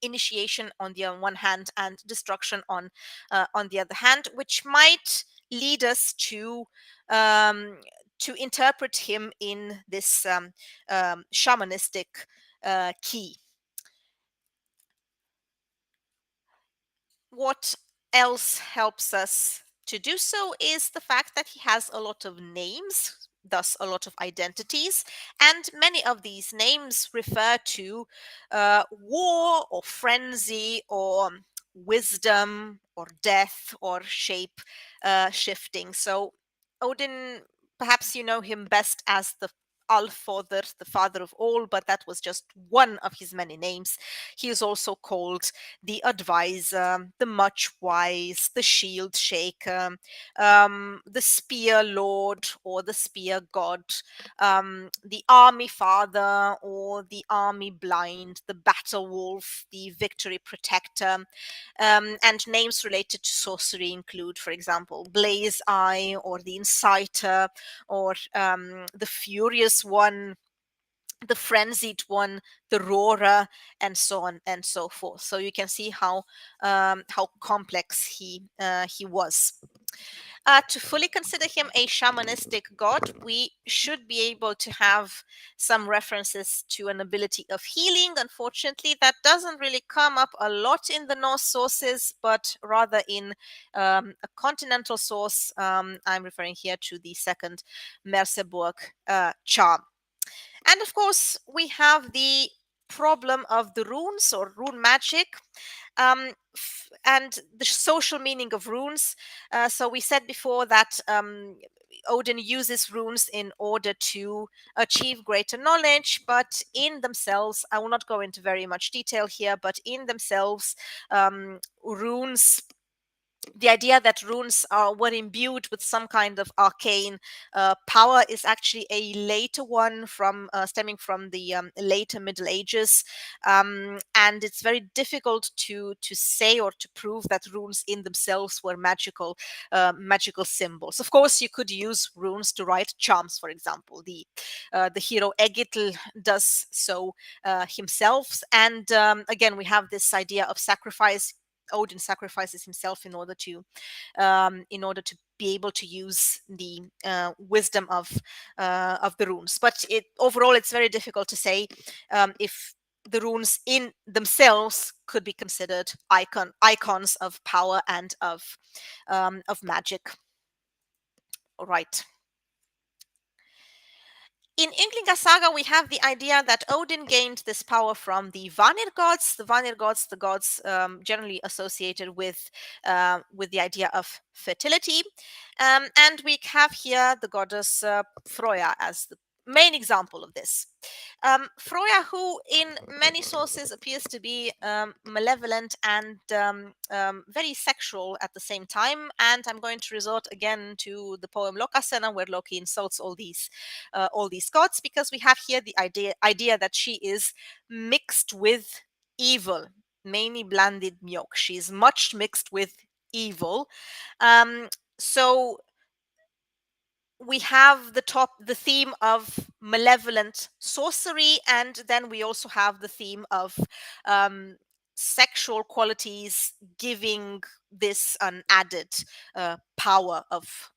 initiation on the one hand and destruction on the other hand, which might lead us to interpret him in this shamanistic key. What else helps us to do so is the fact that he has a lot of names, thus a lot of identities, and many of these names refer to war or frenzy or wisdom or death or shape shifting. So Odin, perhaps you know him best as the Allfather, the father of all, but that was just one of his many names. He is also called the advisor, the much wise, the shield shaker, the spear lord or the spear god, the army father or the army blind, the battle wolf, the victory protector. And names related to sorcery include, for example, Blaze Eye or the Inciter, or the Furious One, the Frenzied One, the Roarer, and so on and so forth. So you can see how complex he was. To fully consider him a shamanistic god, we should be able to have some references to an ability of healing. Unfortunately, that doesn't really come up a lot in the Norse sources, but rather in a continental source. I'm referring here to the second Merseburg charm. And of course, we have the problem of the runes or rune magic, and the social meaning of runes. So we said before that Odin uses runes in order to achieve greater knowledge, but in themselves, I will not go into very much detail here, but in themselves, runes, the idea that runes were imbued with some kind of arcane power is actually a later one, from stemming from the later Middle Ages, and it's very difficult to say or to prove that runes in themselves were magical symbols. Of course, you could use runes to write charms, for example. The hero Egil does so himself, and again, we have this idea of sacrifice. Odin sacrifices himself in order to be able to use the wisdom of the runes. But overall, it's very difficult to say if the runes in themselves could be considered icons of power and of magic. All right. In Ynglinga Saga, we have the idea that Odin gained this power from the Vanir gods. The Vanir gods, the gods generally associated with the idea of fertility, and we have here the goddess Freya as the main example of this. Freya, who in many sources appears to be malevolent and very sexual at the same time. And I'm going to resort again to the poem Lokasena, where Loki insults all these gods, because we have here the idea that she is mixed with evil, mainly blanded mjok. She is much mixed with evil. So we have the theme of malevolent sorcery, and then we also have the theme of sexual qualities, giving this an added power of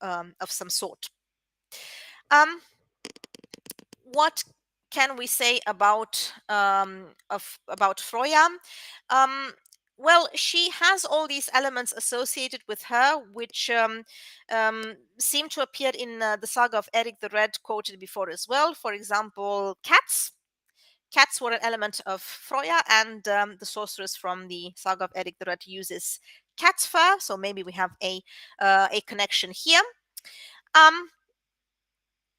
some sort. What can we say about Freya? Well, she has all these elements associated with her, which seem to appear in the saga of Eric the Red, quoted before as well. For example, cats. Cats were an element of Freya, and the sorceress from the saga of Eric the Red uses cat's fur. So maybe we have a connection here.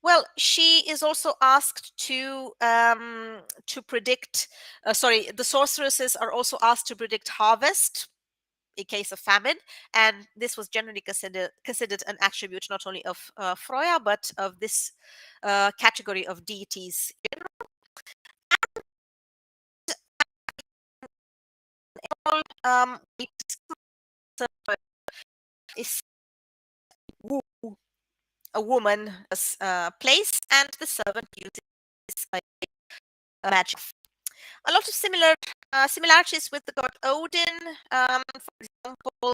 Well, she is also asked to predict. The sorceresses are also asked to predict harvest in case of famine, and this was generally considered an attribute not only of Freya but of this category of deities. Is a woman place, and the servant uses a magic. A lot of similarities with the god Odin. For example,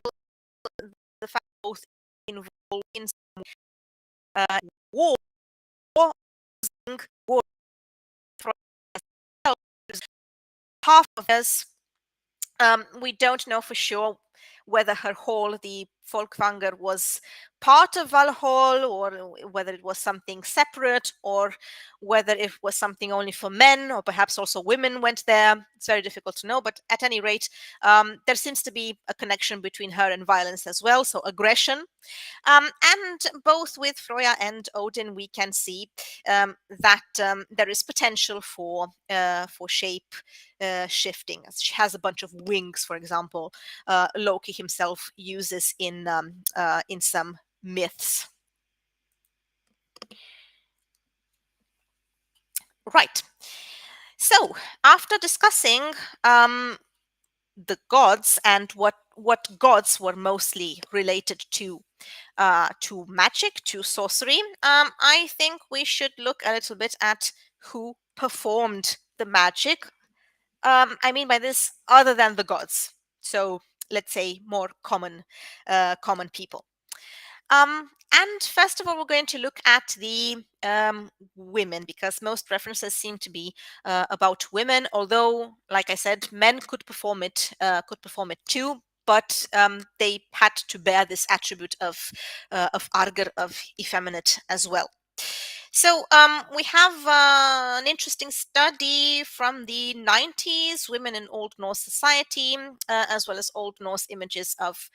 the fact both involved in war, war for half of us. We don't know for sure whether her hall, the Folkvanger, was part of Valhall, or whether it was something separate, or whether it was something only for men, or perhaps also women went there. It's very difficult to know, but at any rate, there seems to be a connection between her and violence as well, so aggression. And both with Freya and Odin, we can see that there is potential for shape shifting. She has a bunch of wings, for example. Loki himself uses in some myths. Right. So after discussing the gods and what gods were mostly related to magic, to sorcery, I think we should look a little bit at who performed the magic. I mean by this, other than the gods. So let's say more common people. And first of all, we're going to look at the women, because most references seem to be about women. Although, like I said, men could perform it too, but they had to bear this attribute of arger, of effeminate, as well. So we have an interesting study from the 90s, women in Old Norse society, as well as Old Norse images of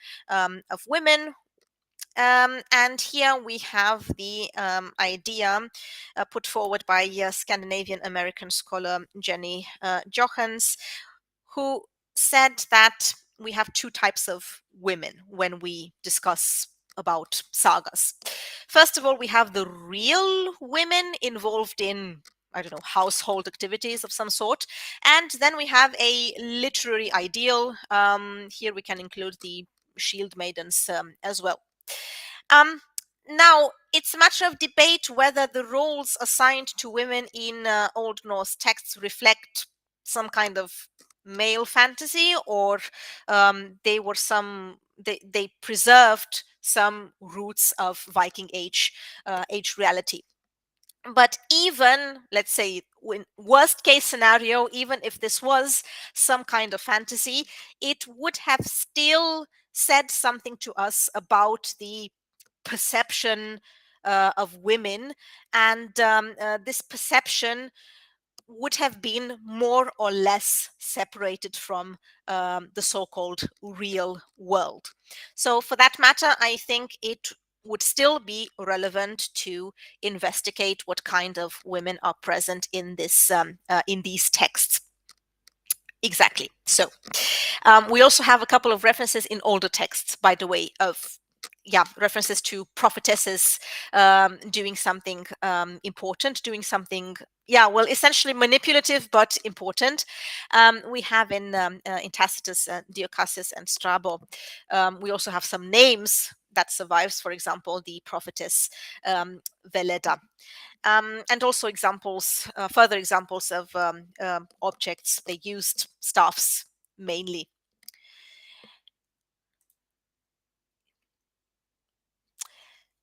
women. And here we have the idea put forward by Scandinavian American scholar Jenny Johans, who said that we have two types of women when we discuss about sagas. First of all, we have the real women involved in, I don't know, household activities of some sort. And then we have a literary ideal. Here we can include the shield maidens as well. Um, Now, it's a matter of debate whether the roles assigned to women in Old Norse texts reflect some kind of male fantasy, or they preserved some roots of Viking age reality. But even, let's say, in worst case scenario, even if this was some kind of fantasy, it would have still said something to us about the perception of women, and this perception would have been more or less separated from the so-called real world. So for that matter, I think it would still be relevant to investigate what kind of women are present in these texts. Exactly. So we also have a couple of references in older texts, by the way, of references to prophetesses doing something important, doing something, well, essentially manipulative but important. We have in Tacitus, Diocasius, and Strabo. We also have some names that survives. For example, the prophetess Veleda. And also further examples of objects. They used staffs mainly.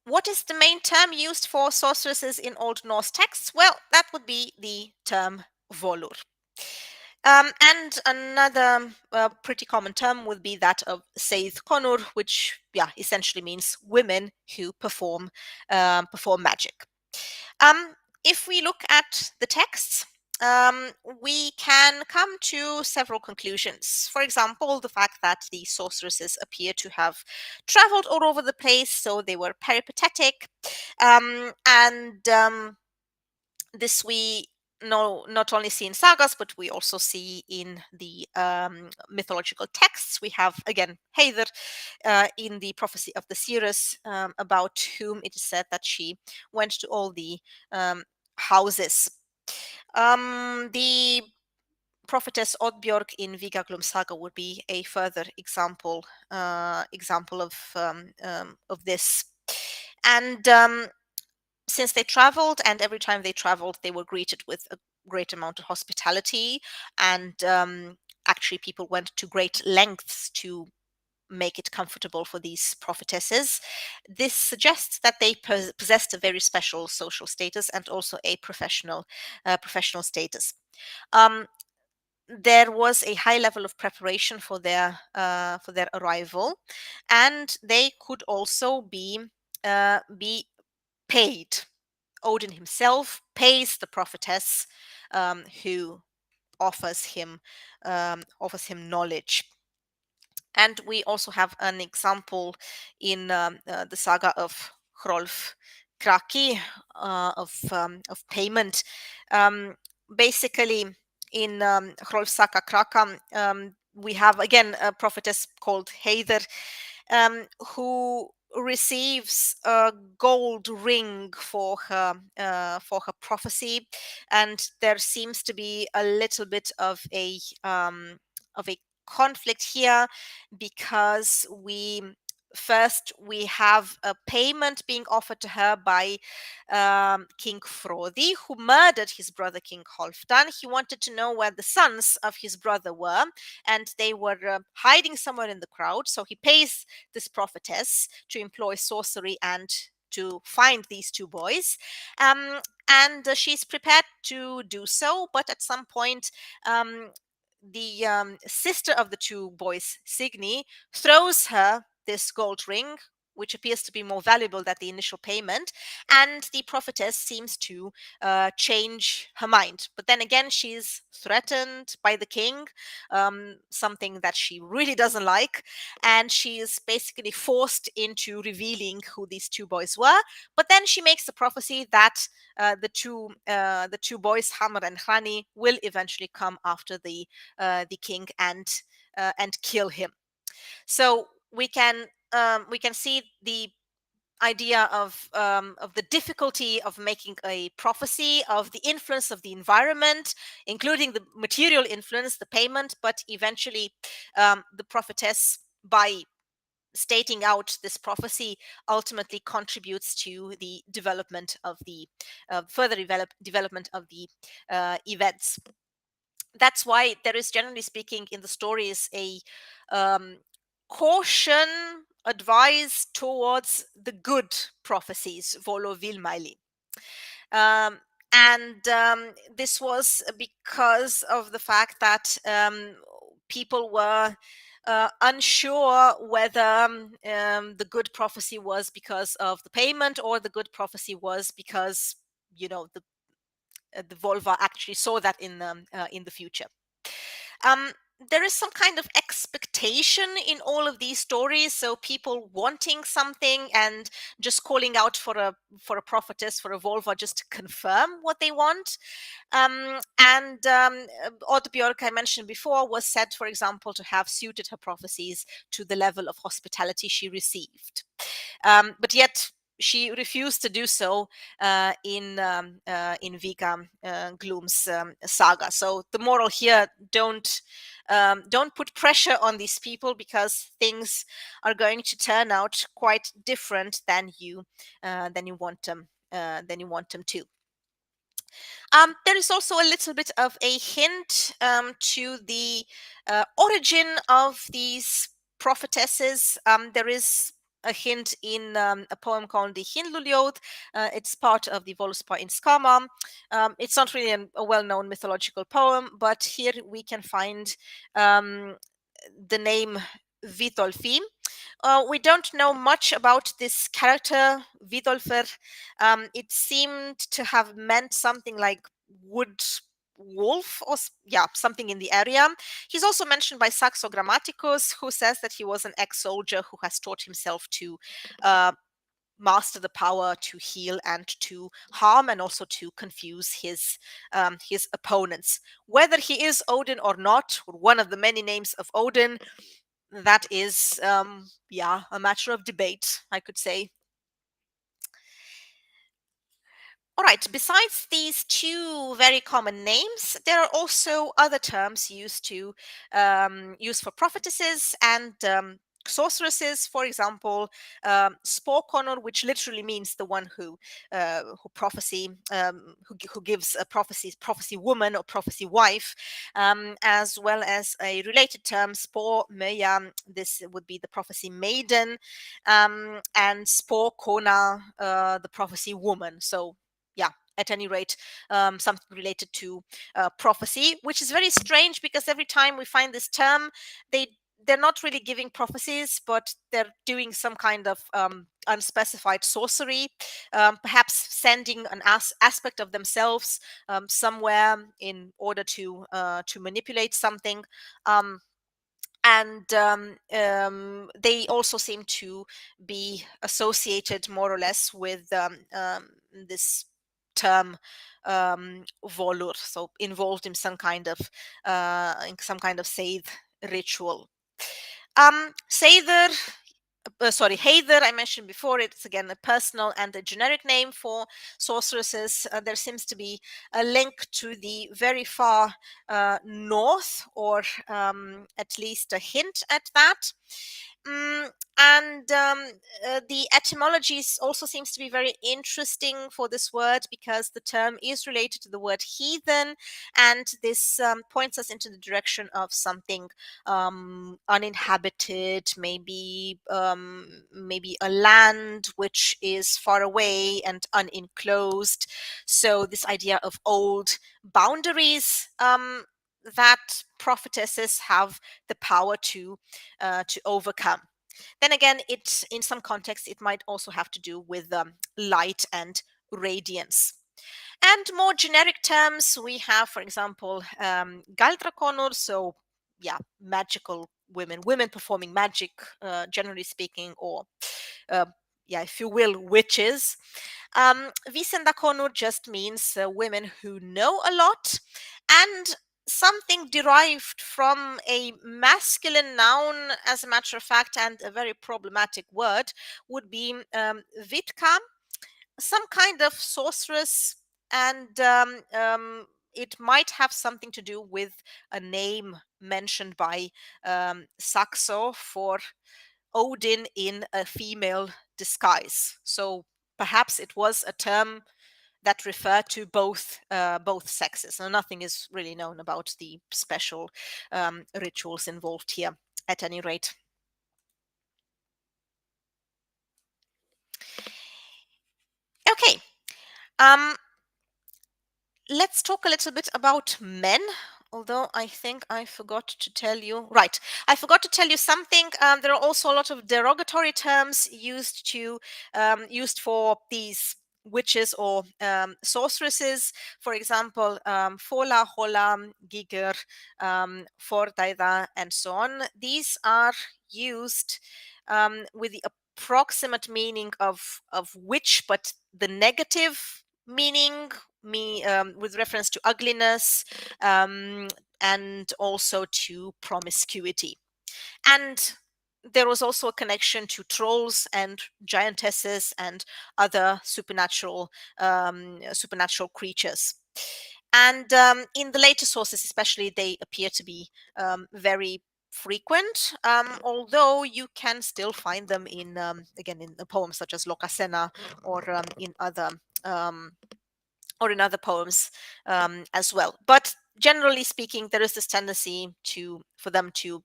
What is the main term used for sorceresses in Old Norse texts? Well, that would be the term volur. And another pretty common term would be that of seith konur, which essentially means women who perform magic. If we look at the texts, we can come to several conclusions. For example, the fact that the sorceresses appear to have traveled all over the place, so they were peripatetic, and this we not only see in sagas, but we also see in the mythological texts. We have again Heather in the prophecy of the seeress, about whom it is said that she went to all the houses. The prophetess Oddbjörg in Vigaglum saga would be a further example of this. And since they traveled, and every time they traveled, they were greeted with a great amount of hospitality, and actually people went to great lengths to make it comfortable for these prophetesses. This suggests that they possessed a very special social status and also a professional status. There was a high level of preparation for their arrival, and they could also be paid. Odin himself pays the prophetess who offers him knowledge. And we also have an example in the saga of Hrolf Kraki, of payment. Basically, in Hrolf Saka Kraka, we have again a prophetess called Heather, who receives a gold ring for her prophecy, and there seems to be a little bit of a conflict here, because we First, we have a payment being offered to her by King Frodi, who murdered his brother King Halfdan. He wanted to know where the sons of his brother were, and they were hiding somewhere in the crowd. So he pays this prophetess to employ sorcery and to find these two boys. And she's prepared to do so, but at some point, the sister of the two boys, Signy, throws her this gold ring, which appears to be more valuable than the initial payment, and the prophetess seems to change her mind. But then again, she's threatened by the king, something that she really doesn't like, and she is basically forced into revealing who these two boys were. But then she makes the prophecy that the two boys, Hammer and Hrani, will eventually come after the king and kill him. So we can see the idea of the difficulty of making a prophecy, of the influence of the environment, including the material influence, the payment, but eventually the prophetess, by stating out this prophecy, ultimately contributes to the development of the further development of the events. That's why there is, generally speaking, in the stories a caution, advice towards the good prophecies, volo vilmaili. And this was because of the fact that people were unsure whether the good prophecy was because of the payment, or the good prophecy was because, the Volva actually saw that in the future. There is some kind of expectation in all of these stories, so people wanting something and just calling out for a prophetess, for a Volva, just to confirm what they want. Oddbjörg, I mentioned before, was said, for example, to have suited her prophecies to the level of hospitality she received. But yet she refused to do so in Vika Gloom's saga. So the moral here: don't put pressure on these people, because things are going to turn out quite different than you want them to. There is also a little bit of a hint to the origin of these prophetesses. There is a hint in a poem called the Hyndluljóð. It's part of the Voluspa in Skama. It's not really a well-known mythological poem, but here we can find the name Vidolfi. We don't know much about this character, Vidolfr. It seemed to have meant something like wood wolf, or something in the area. He's also mentioned by Saxo Grammaticus, who says that he was an ex-soldier who has taught himself to master the power to heal and to harm, and also to confuse his opponents. Whether he is Odin or not, or one of the many names of Odin, that is a matter of debate, I could say. All right, besides these two very common names, there are also other terms used for prophetesses and sorceresses. For example, Spåkonur, which literally means the one who gives a prophecy woman or prophecy wife, as well as a related term, Spåmöja. This would be the prophecy maiden, and Spåkona, the prophecy woman. So at any rate, something related to prophecy, which is very strange, because every time we find this term, they're not really giving prophecies, but they're doing some kind of unspecified sorcery, perhaps sending an aspect of themselves somewhere in order to manipulate something. And they also seem to be associated more or less with this term volur, so involved in some kind of seidr ritual. Heiðr, I mentioned before, it's again a personal and a generic name for sorceresses. There seems to be a link to the very far north, or at least a hint at that. The etymology also seems to be very interesting for this word, because the term is related to the word heathen, and this points us into the direction of something uninhabited, maybe a land which is far away and unenclosed. So this idea of old boundaries that prophetesses have the power to overcome. Then again, in some contexts it might also have to do with light and radiance. And more generic terms, we have, for example, Galdrakonur, so yeah, magical women performing magic, generally speaking, or uh, yeah, if you will, witches. Visendakonur just means women who know a lot, and something derived from a masculine noun, as a matter of fact, and a very problematic word would be Vitka, some kind of sorceress, and it might have something to do with a name mentioned by Saxo for Odin in a female disguise. So perhaps it was a term that referred to both sexes. Now, nothing is really known about the special rituals involved here, at any rate. Okay. Let's talk a little bit about men, although I think I forgot to tell you. Right, I forgot to tell you something. There are also a lot of derogatory terms used for these witches or sorceresses. For example, Fola, Hola, Giger, Fordaida, and so on. These are used with the approximate meaning of witch, but the negative meaning with reference to ugliness, and also to promiscuity. And there was also a connection to trolls and giantesses and other supernatural creatures. And in the later sources, especially, they appear to be very frequent, although you can still find them again in poems such as Lokasena, or um, in other poems as well. But generally speaking, there is this tendency for them to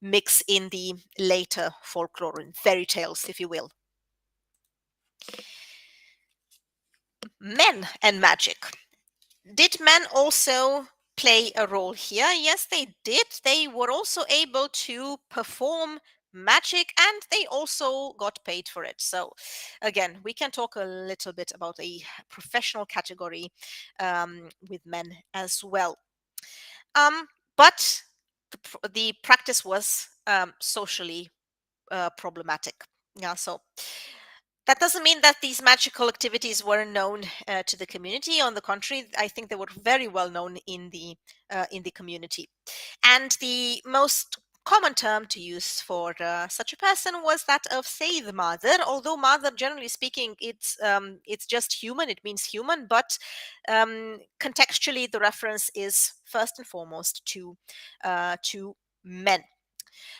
mix in the later folklore and fairy tales, if you will. Men and magic. Did men also play a role here? Yes, they did. They were also able to perform magic, and they also got paid for it. So again, we can talk a little bit about a professional category with men as well. But the practice was socially problematic. Yeah, so that doesn't mean that these magical activities were known to the community. On the contrary, I think they were very well known in the community. And the most common term to use for such a person was that of Seidh mother. Although mother, generally speaking, it's just human. It means human, but contextually, the reference is first and foremost to men.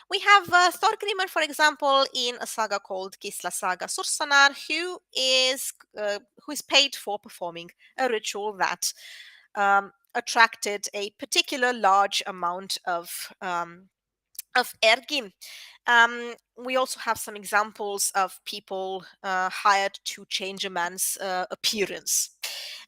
We have Thorgrimur, for example, in a saga called Gisla Saga Sursanar, who is paid for performing a ritual that attracted a particular large amount of ergin. We also have some examples of people hired to change a man's appearance.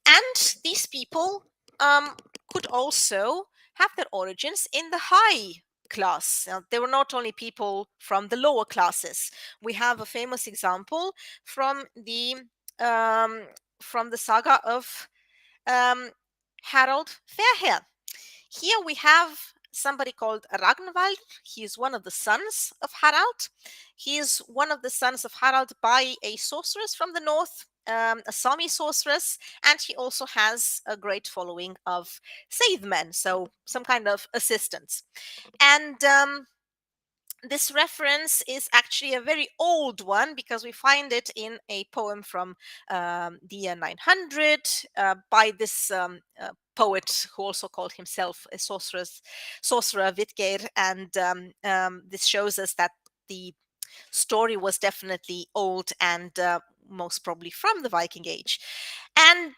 And these people could also have their origins in the high class. Now, they were not only people from the lower classes. We have a famous example from the saga of Harold Fairhair. Here we have somebody called Ragnvald. He is one of the sons of Harald. He is one of the sons of Harald by a sorceress from the north, a Sami sorceress, and he also has a great following of Seidhmen, so some kind of assistants. And this reference is actually a very old one, because we find it in a poem from the year 900 by this poet who also called himself a sorcerer Vidgeir. And this shows us that the story was definitely old and most probably from the Viking Age. And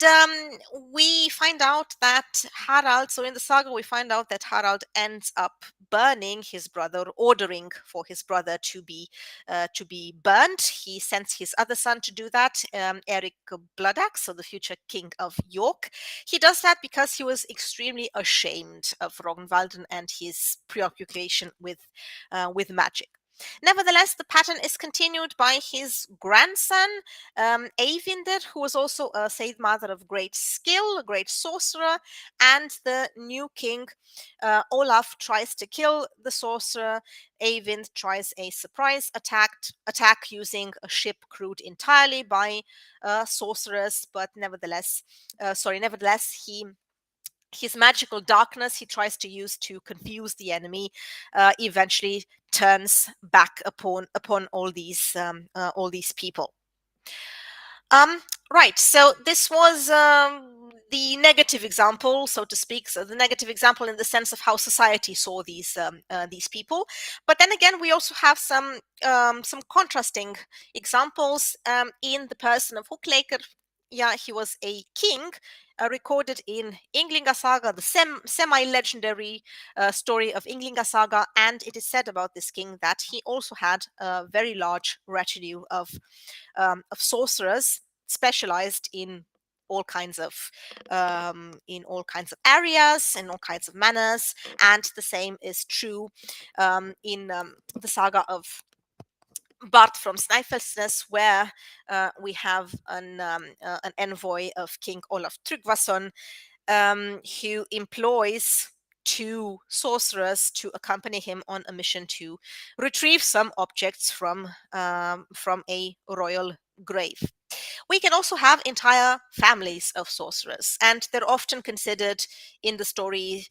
we find out that Harald, so in the saga, we find out that Harald ends up burning his brother, ordering for his brother to be burned. He sends his other son to do that, Eric Bloodaxe, so the future king of York. He does that because he was extremely ashamed of Rognvalden and his preoccupation with magic. Nevertheless, the pattern is continued by his grandson, Eyvinder, who was also a Seid mother of great skill, a great sorcerer, and the new king, Olaf, tries to kill the sorcerer. Eyvind tries a surprise attack using a ship crewed entirely by sorcerers, but nevertheless, his magical darkness he tries to use to confuse the enemy eventually turns back upon all these people. Right, so this was the negative example, so to speak. So the negative example in the sense of how society saw these people. But then again, we also have some contrasting examples in the person of Hukleikr. Yeah, he was a king recorded in Ynglinga Saga, the semi-legendary story of Ynglinga Saga, and it is said about this king that he also had a very large retinue of sorcerers specialized in all kinds of areas and all kinds of manners, and the same is true in the saga of Bart from Snæfellsnes, where we have an envoy of King Olaf Tryggvason, who employs two sorcerers to accompany him on a mission to retrieve some objects from a royal grave. We can also have entire families of sorcerers, and they're often considered in the story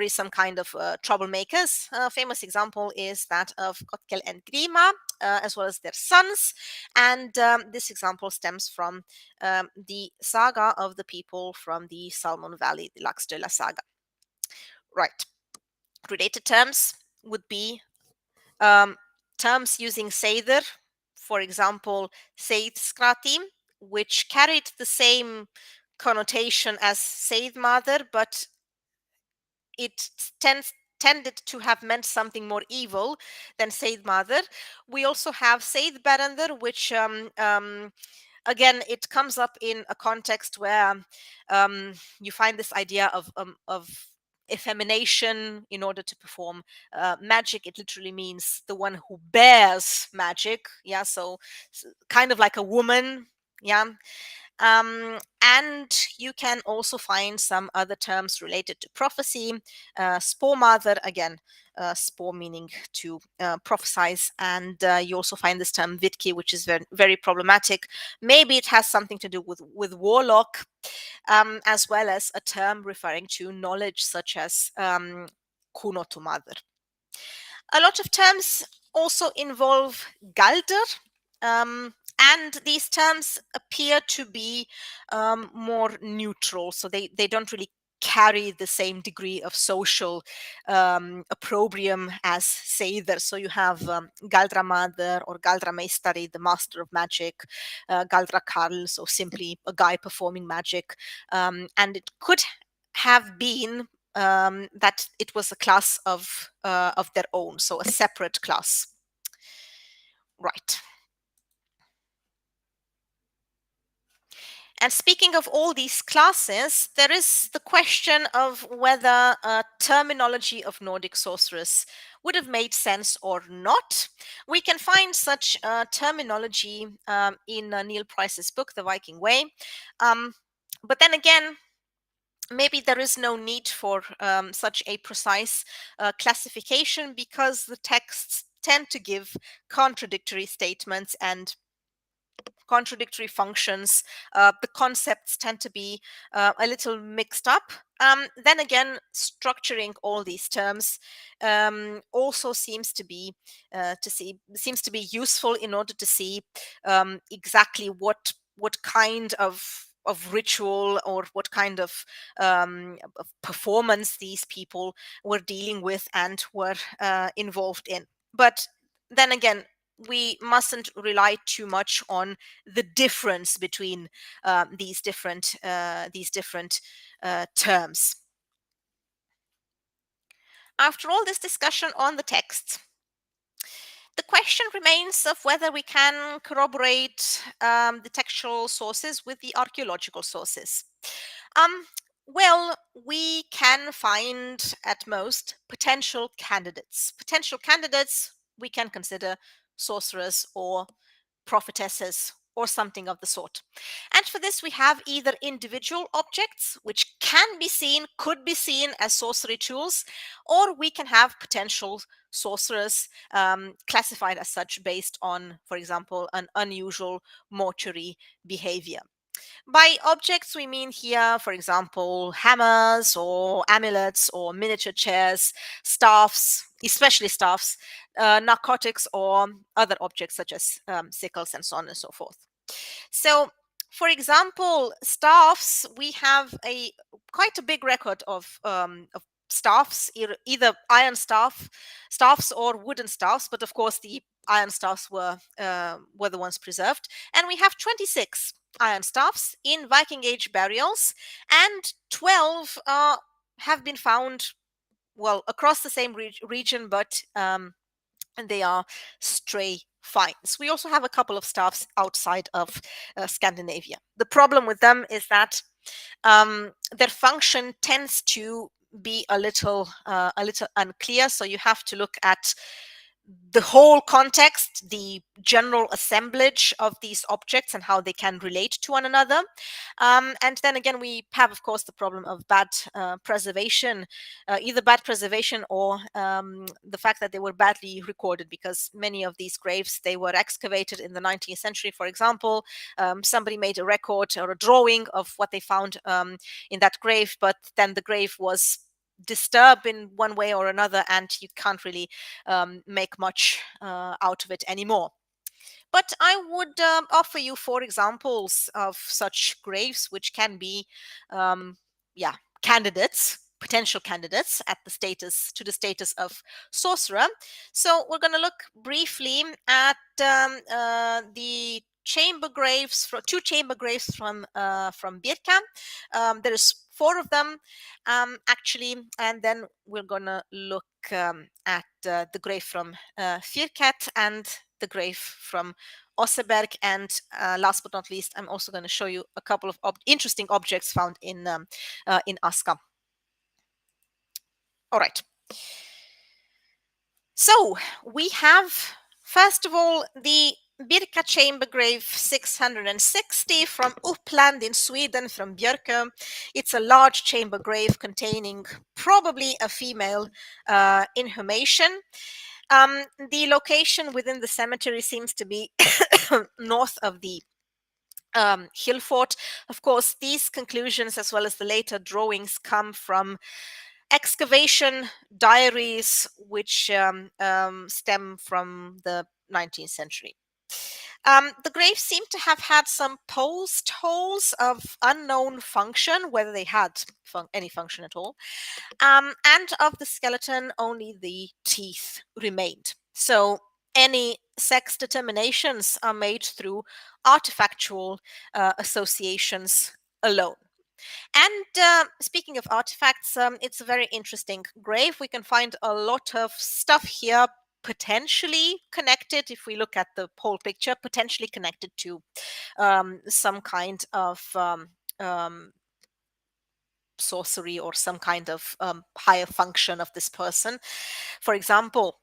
some kind of troublemakers. A famous example is that of Kotkel and Grima, as well as their sons, and this example stems from the saga of the people from the Salmon Valley, the Laxdøla saga. Right. Related terms would be terms using Seidr, for example, Seidskrati, which carried the same connotation as Seid Mother, but it tended to have meant something more evil than Seid Mother. We also have Seid Berander, which again, it comes up in a context where you find this idea of effemination in order to perform magic. It literally means the one who bears magic. Yeah, so kind of like a woman. Yeah. And you can also find some other terms related to prophecy. Spore mother, again, spore meaning to prophesize. And you also find this term vitki, which is very, very problematic. Maybe it has something to do with warlock, as well as a term referring to knowledge, such as kunotu mother. A lot of terms also involve galder. And these terms appear to be more neutral, so they don't really carry the same degree of social opprobrium as Seidr. So you have Galdra Mother or Galdra Meistari, the master of magic, Galdra Karl, so simply a guy performing magic. And it could have been that it was a class of their own, so a separate class. Right. And speaking of all these classes, there is the question of whether terminology of Nordic sorceress would have made sense or not. We can find such terminology in Neil Price's book, The Viking Way. But then again, maybe there is no need for such a precise classification, because the texts tend to give contradictory statements and contradictory functions. The concepts tend to be a little mixed up. Then again, structuring all these terms also seems to be useful in order to see exactly what kind of ritual or what kind of performance these people were dealing with and were involved in. But then again, we mustn't rely too much on the difference between these different terms. After all this discussion on the texts, the question remains of whether we can corroborate the textual sources with the archaeological sources. Well, we can find at most potential candidates. Potential candidates we can consider sorcerers or prophetesses or something of the sort. And for this, we have either individual objects, which could be seen as sorcery tools, or we can have potential sorcerers classified as such based on, for example, an unusual mortuary behavior. By objects, we mean here, for example, hammers or amulets or miniature chairs, staffs, especially staffs, narcotics, or other objects such as sickles and so on and so forth. So, for example, staffs, we have quite a big record of staffs, either iron staffs or wooden staffs, but of course the iron staffs were the ones preserved, and we have 26 iron staffs in Viking Age burials, and 12 have been found, well, across the same region, but and they are stray finds. We also have a couple of staffs outside of Scandinavia. The problem with them is that their function tends to be a little unclear. So you have to look at the whole context, the general assemblage of these objects and how they can relate to one another. And then again, we have, of course, the problem of bad preservation, either bad preservation or the fact that they were badly recorded, because many of these graves, they were excavated in the 19th century, for example. Somebody made a record or a drawing of what they found in that grave, but then the grave was disturbed in one way or another, and you can't really make much out of it anymore. But I would offer you 4 examples of such graves, which can be, candidates, potential candidates to the status of sorcerer. So we're going to look briefly at the chamber graves, two chamber graves from Birka. There's 4 of them actually, and then we're going to look at the grave from Firkat and the grave from Oseberg, and last but not least, I'm also going to show you a couple of interesting objects found in Aska. All right. So we have, first of all, the Birka chamber grave 660 from Uppland in Sweden, from Björkö. It's a large chamber grave containing probably a female inhumation. The location within the cemetery seems to be north of the hill fort. Of course, these conclusions, as well as the later drawings, come from excavation diaries which stem from the 19th century. The graves seem to have had some post holes of unknown function, whether they had any function at all, and of the skeleton only the teeth remained. So any sex determinations are made through artifactual associations alone. And speaking of artifacts, it's a very interesting grave. We can find a lot of stuff here potentially connected, if we look at the whole picture, potentially connected to some kind of sorcery or some kind of higher function of this person. For example,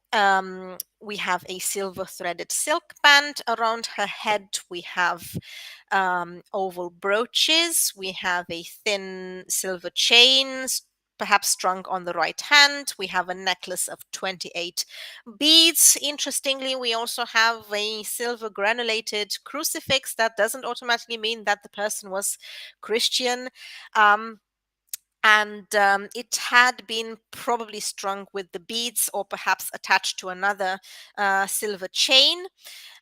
we have a silver threaded silk band around her head. We have oval brooches. We have a thin silver chain, perhaps strung on the right hand. We have a necklace of 28 beads. Interestingly, we also have a silver granulated crucifix. That doesn't automatically mean that the person was Christian. And it had been probably strung with the beads or perhaps attached to another silver chain.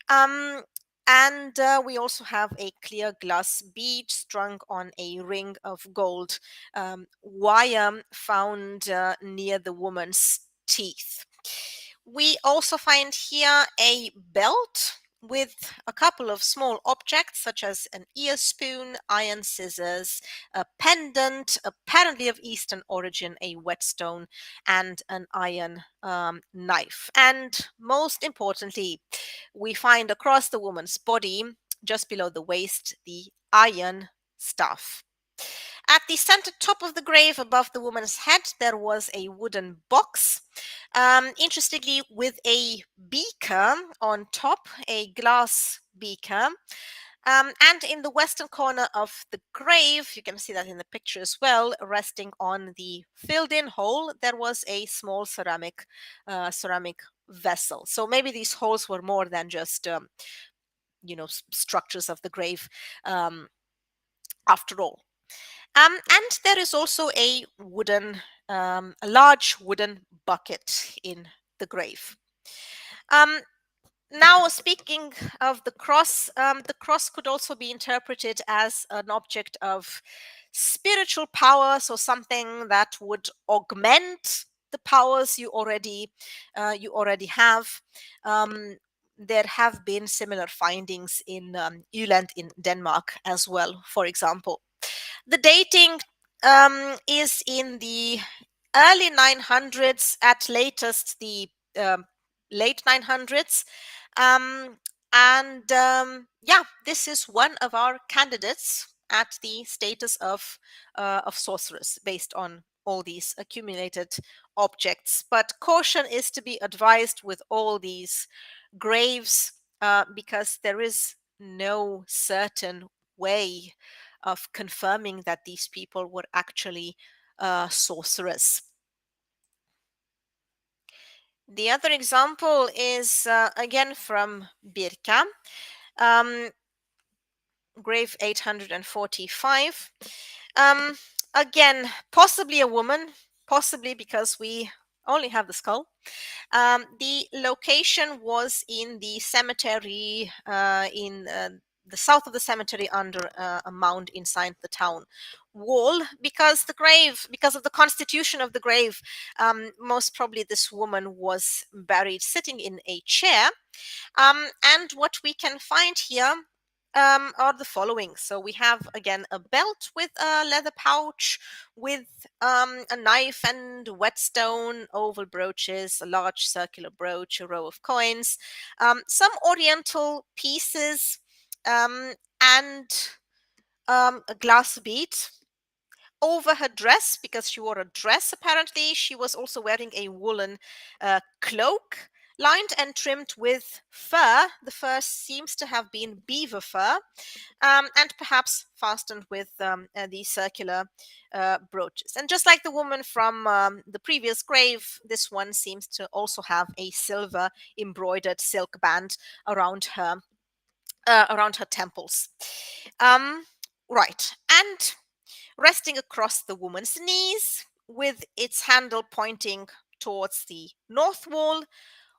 And we also have a clear glass bead strung on a ring of gold wire found near the woman's teeth. We also find here a belt with a couple of small objects such as an ear spoon, iron scissors, a pendant, apparently of Eastern origin, a whetstone, and an iron knife. And most importantly, we find across the woman's body, just below the waist, the iron staff. At the center top of the grave, above the woman's head, there was a wooden box, interestingly, with a beaker on top, a glass beaker. And in the western corner of the grave, you can see that in the picture as well, resting on the filled-in hole, there was a small ceramic vessel. So maybe these holes were more than just, structures of the grave, after all. And there is also a large wooden bucket in the grave. Um, Now, speaking of the cross could also be interpreted as an object of spiritual power, so something that would augment the powers you already have. There have been similar findings in Jylland in Denmark as well, for example. The dating is in the early 900s, at latest the late 900s. Um, and this is one of our candidates at the status of sorceress based on all these accumulated objects. But caution is to be advised with all these graves, because there is no certain way of confirming that these people were actually sorcerers. The other example is again from Birka, um, grave 845. Um, Again, possibly a woman, possibly because we only have the skull. The location was in the cemetery, in the south of the cemetery, under a mound inside the town wall, because of the constitution of the grave. Most probably this woman was buried sitting in a chair. And what we can find here are the following. So we have again a belt with a leather pouch, with a knife and whetstone, oval brooches, a large circular brooch, a row of coins, some oriental pieces, and a glass bead over her dress, because she wore a dress apparently. She was also wearing a woolen cloak, lined and trimmed with fur. The fur seems to have been beaver fur, and perhaps fastened with these circular brooches. And just like the woman from the previous grave, this one seems to also have a silver embroidered silk band around her temples. Right, and resting across the woman's knees, with its handle pointing towards the north wall,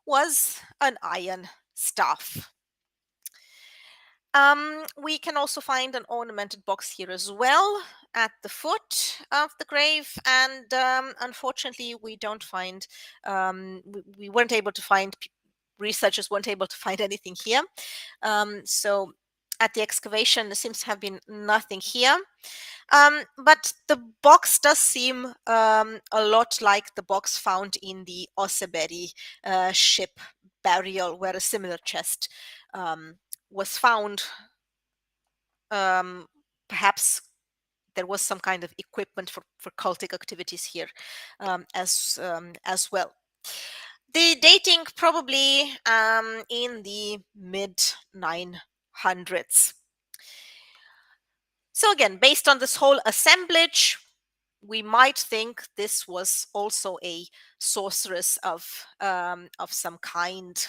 was an iron staff. We can also find an ornamented box here as well at the foot of the grave, and unfortunately, we don't find. We weren't able to find. Researchers weren't able to find anything here. So at the excavation, there seems to have been nothing here. But the box does seem a lot like the box found in the Oseberry ship burial, where a similar chest was found. Perhaps there was some kind of equipment for cultic activities here, as well. The dating probably in the mid 900s. So again, based on this whole assemblage, we might think this was also a sorceress of some kind.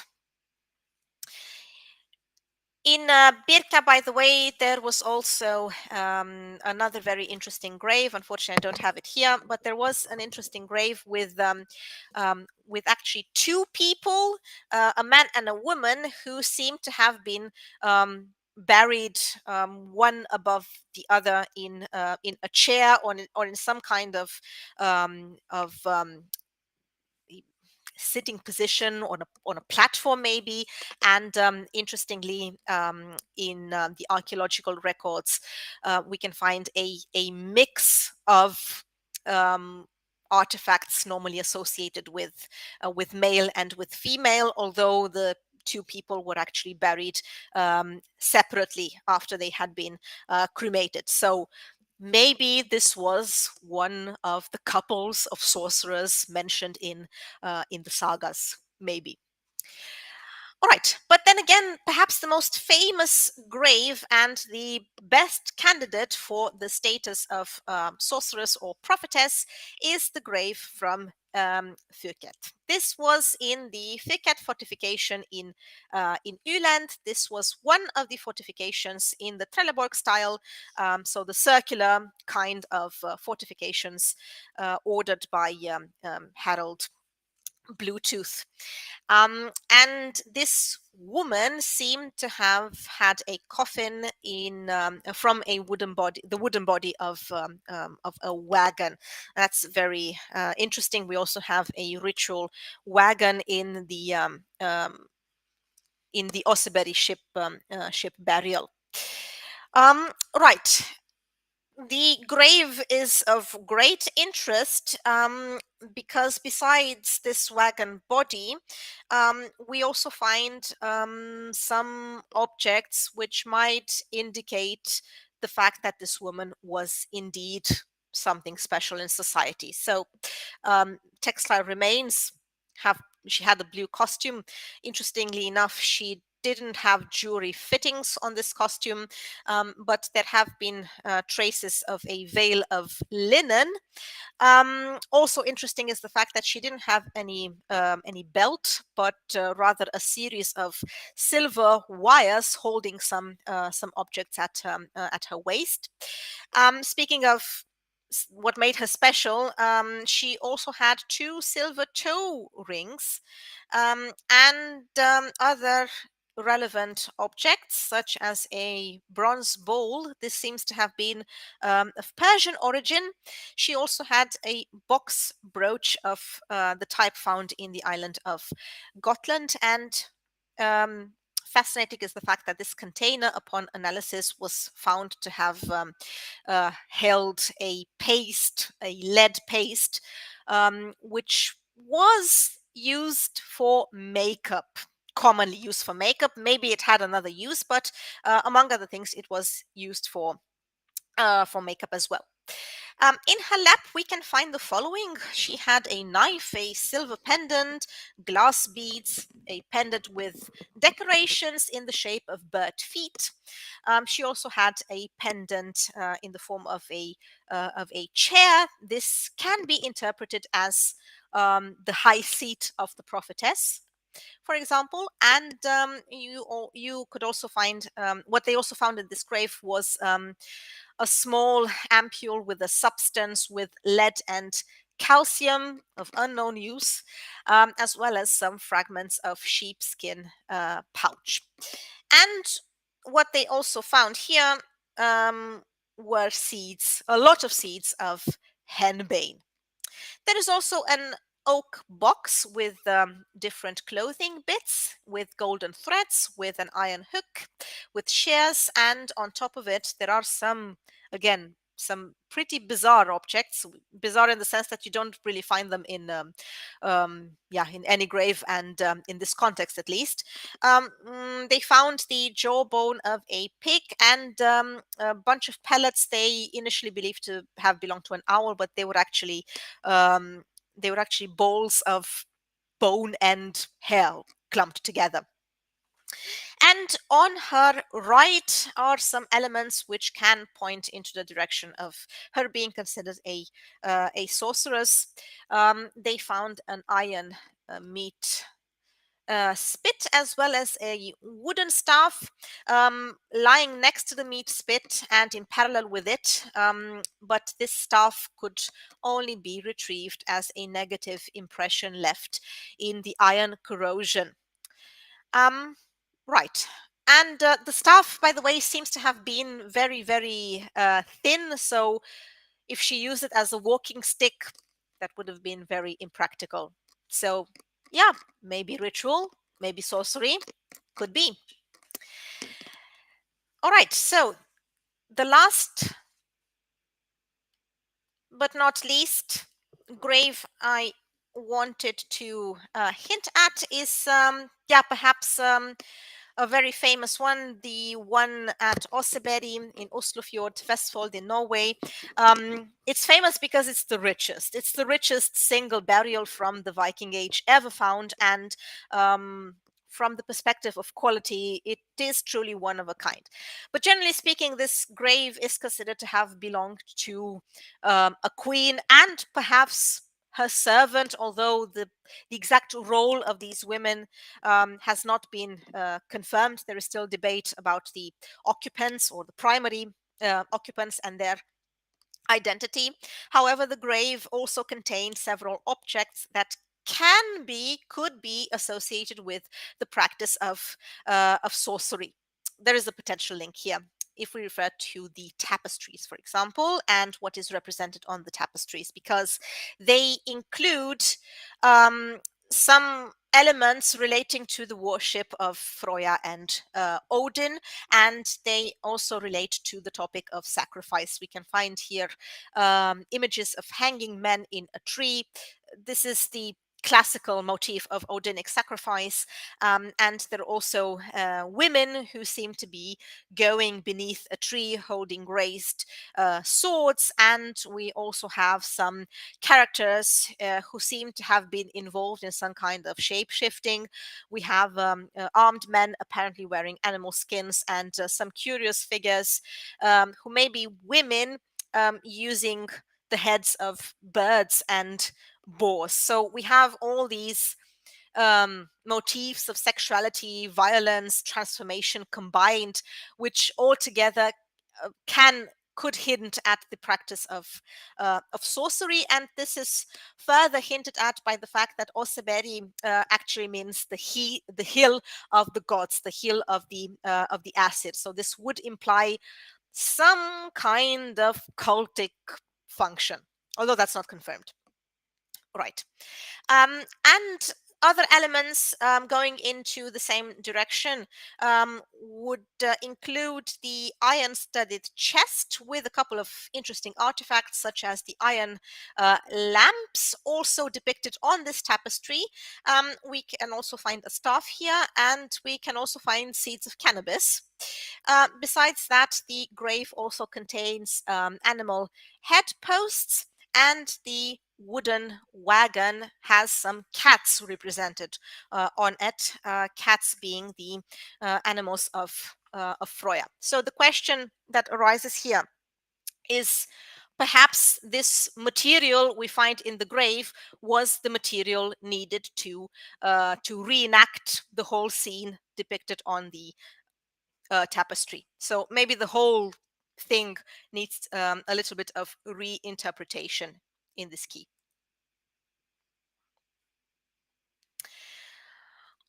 In Birka, by the way, there was also another very interesting grave. Unfortunately, I don't have it here, but there was an interesting grave with actually two people, a man and a woman, who seemed to have been buried, one above the other, in a chair, or in some kind of sitting position on a platform maybe. And interestingly, in the archaeological records, we can find a mix of artifacts normally associated with male and with female, although the two people were actually buried separately after they had been cremated. So maybe this was one of the couples of sorcerers mentioned in the sagas, maybe. All right, but then again, perhaps the most famous grave and the best candidate for the status of sorceress or prophetess is the grave from Fürket. This was in the Fürket fortification in Öland. This was one of the fortifications in the Trelleborg style, so the circular kind of fortifications ordered by Harold Bluetooth. And this woman seemed to have had a coffin in from a wooden body, the wooden body of a wagon. That's very interesting. We also have a ritual wagon in the Oseberry ship burial. Right. The grave is of great interest because besides this wagon body, we also find some objects which might indicate the fact that this woman was indeed something special in society. So, textile remains have she had a blue costume. Interestingly enough, she didn't have jewelry fittings on this costume, but there have been traces of a veil of linen. Also interesting is the fact that she didn't have any belt, but rather a series of silver wires holding some objects at her waist. Speaking of what made her special, she also had 2 silver toe rings and other relevant objects, such as a bronze bowl. This seems to have been of Persian origin. She also had a box brooch of the type found in the island of Gotland. And fascinating is the fact that this container, upon analysis, was found to have held a paste, a lead paste, which was used for makeup, commonly used for makeup. Maybe it had another use, but among other things, it was used for makeup as well. In her lap, we can find the following. She had a knife, a silver pendant, glass beads, a pendant with decorations in the shape of bird feet. She also had a pendant in the form of a chair. This can be interpreted as the high seat of the prophetess, for example. And you could also find what they also found in this grave was a small ampule with a substance with lead and calcium of unknown use, as well as some fragments of sheepskin pouch. And what they also found here were seeds, a lot of seeds of henbane. There is also an oak box with different clothing bits, with golden threads, with an iron hook, with shears, and on top of it there are again, some pretty bizarre objects. Bizarre in the sense that you don't really find them in in any grave, and in this context at least. They found the jawbone of a pig and a bunch of pellets they initially believed to have belonged to an owl, but they were actually balls of bone and hair clumped together. And on her right are some elements which can point into the direction of her being considered a sorceress. They found an iron meat spit, as well as a wooden staff lying next to the meat spit and in parallel with it. But this staff could only be retrieved as a negative impression left in the iron corrosion. Right. And the staff, by the way, seems to have been very, very thin. So if she used it as a walking stick, that would have been very impractical. So yeah, maybe ritual, maybe sorcery, could be. All right, so the last but not least grave I wanted to hint at is, yeah, perhaps a very famous one, the one at Oseberg in Oslofjord, Vestfold in Norway. It's famous because it's the richest. It's the richest single burial from the Viking Age ever found, and from the perspective of quality, it is truly one of a kind. But generally speaking, this grave is considered to have belonged to a queen and perhaps her servant, although the exact role of these women has not been confirmed. There is still debate about the occupants or the primary occupants and their identity. However, the grave also contains several objects that could be associated with the practice of sorcery. There is a potential link here. If we refer to the tapestries, for example, and what is represented on the tapestries, because they include some elements relating to the worship of Freya and Odin, and they also relate to the topic of sacrifice. We can find here images of hanging men in a tree. This is the classical motif of Odinic sacrifice, and there are also women who seem to be going beneath a tree holding raised swords, and we also have some characters who seem to have been involved in some kind of shape shifting. We have armed men apparently wearing animal skins, and some curious figures who may be women using the heads of birds and boars. So we have all these motifs of sexuality, violence, transformation combined, which altogether could hint at the practice of sorcery. And this is further hinted at by the fact that Oseberg actually means the hill of the gods, the hill of the Aesir. So this would imply some kind of cultic function, although that's not confirmed. Right. And other elements going into the same direction would include the iron-studded chest with a couple of interesting artifacts, such as the iron lamps, also depicted on this tapestry. We can also find a staff here, and we can also find seeds of cannabis. Besides that, the grave also contains animal head posts, and the wooden wagon has some cats represented on it, cats being the animals of Freya. So the question that arises here is, perhaps this material we find in the grave was the material needed to reenact the whole scene depicted on the tapestry. So maybe the whole thing needs a little bit of reinterpretation in this key.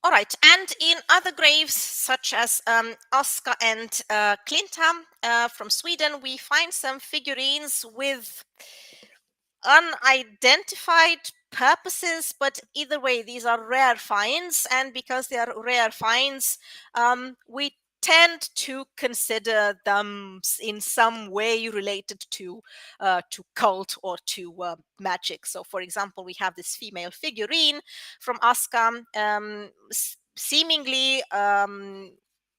All right, and in other graves, such as Aska and Klinta from Sweden, we find some figurines with unidentified purposes, but either way, these are rare finds, and because they are rare finds, we tend to consider them in some way related to cult or to magic. So, for example, we have this female figurine from Aska, seemingly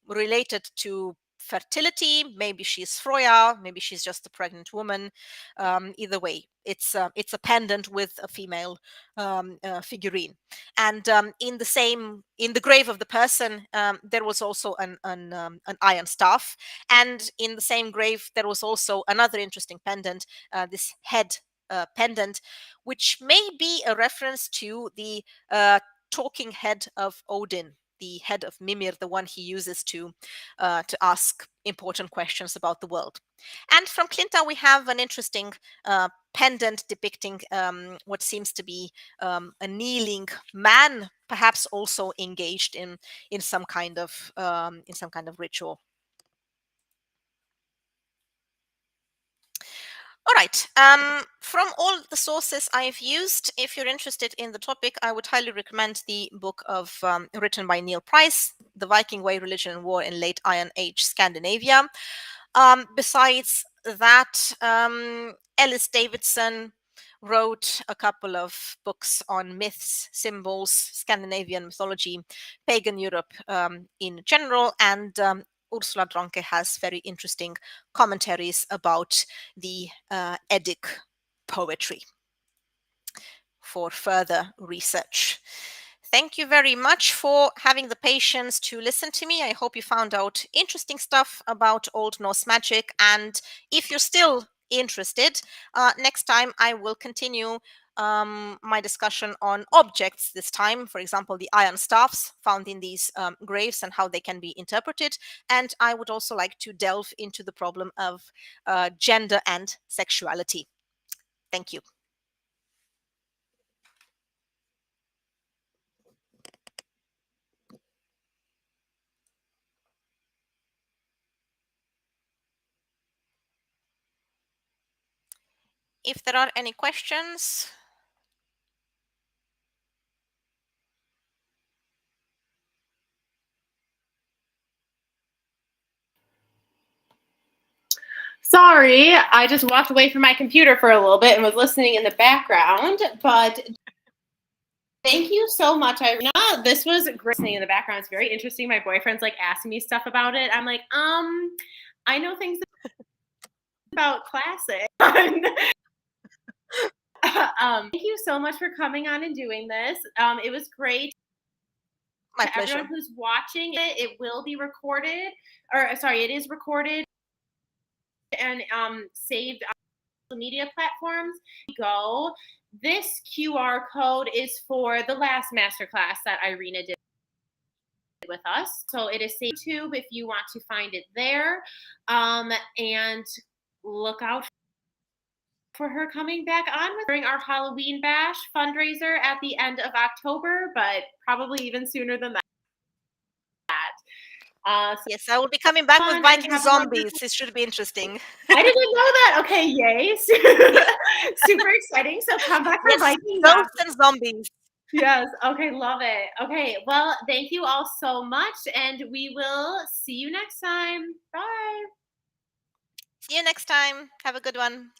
related to fertility. Maybe she's Freya, maybe she's just a pregnant woman. Either way, it's a pendant with a female figurine. And in the grave of the person, there was also an iron staff, and in the same grave there was also another interesting pendant, this head pendant, which may be a reference to the talking head of Odin, the head of Mimir, the one he uses to ask important questions about the world. And from Klinta, we have an interesting pendant depicting what seems to be a kneeling man, perhaps also engaged in some kind of ritual. All right. From all the sources I've used, if you're interested in the topic, I would highly recommend the book written by Neil Price, The Viking Way, Religion and War in Late Iron Age Scandinavia. Besides that, Ellis Davidson wrote a couple of books on myths, symbols, Scandinavian mythology, pagan Europe in general, and Ursula Dronke has very interesting commentaries about the Eddic poetry for further research. Thank you very much for having the patience to listen to me. I hope you found out interesting stuff about Old Norse magic. And if you're still interested, next time I will continue my discussion on objects this time, for example, the iron staffs found in these graves and how they can be interpreted. And I would also like to delve into the problem of gender and sexuality. Thank you. If there are any questions. Sorry, I just walked away from my computer for a little bit and was listening in the background, but thank you so much, Irina. This was great listening in the background. It's very interesting. My boyfriend's like asking me stuff about it. I'm like, I know things about classic. Thank you so much for coming on and doing this. It was great. My To pleasure. everyone who's watching it, it will be recorded, or sorry, it is recorded and saved on social media platforms. Go. This QR code is for the last masterclass that Irina did with us. So it is saved on YouTube if you want to find it there. And look out for her coming back on during our Halloween Bash fundraiser at the end of October, but probably even sooner than that. So yes, I will be coming back with Viking zombies. It should be interesting. I didn't know that. Okay, yay. Super exciting. So come back for Viking ghosts and zombies. Yes. Okay, love it. Okay, well, thank you all so much, and we will see you next time. Bye. See you next time. Have a good one.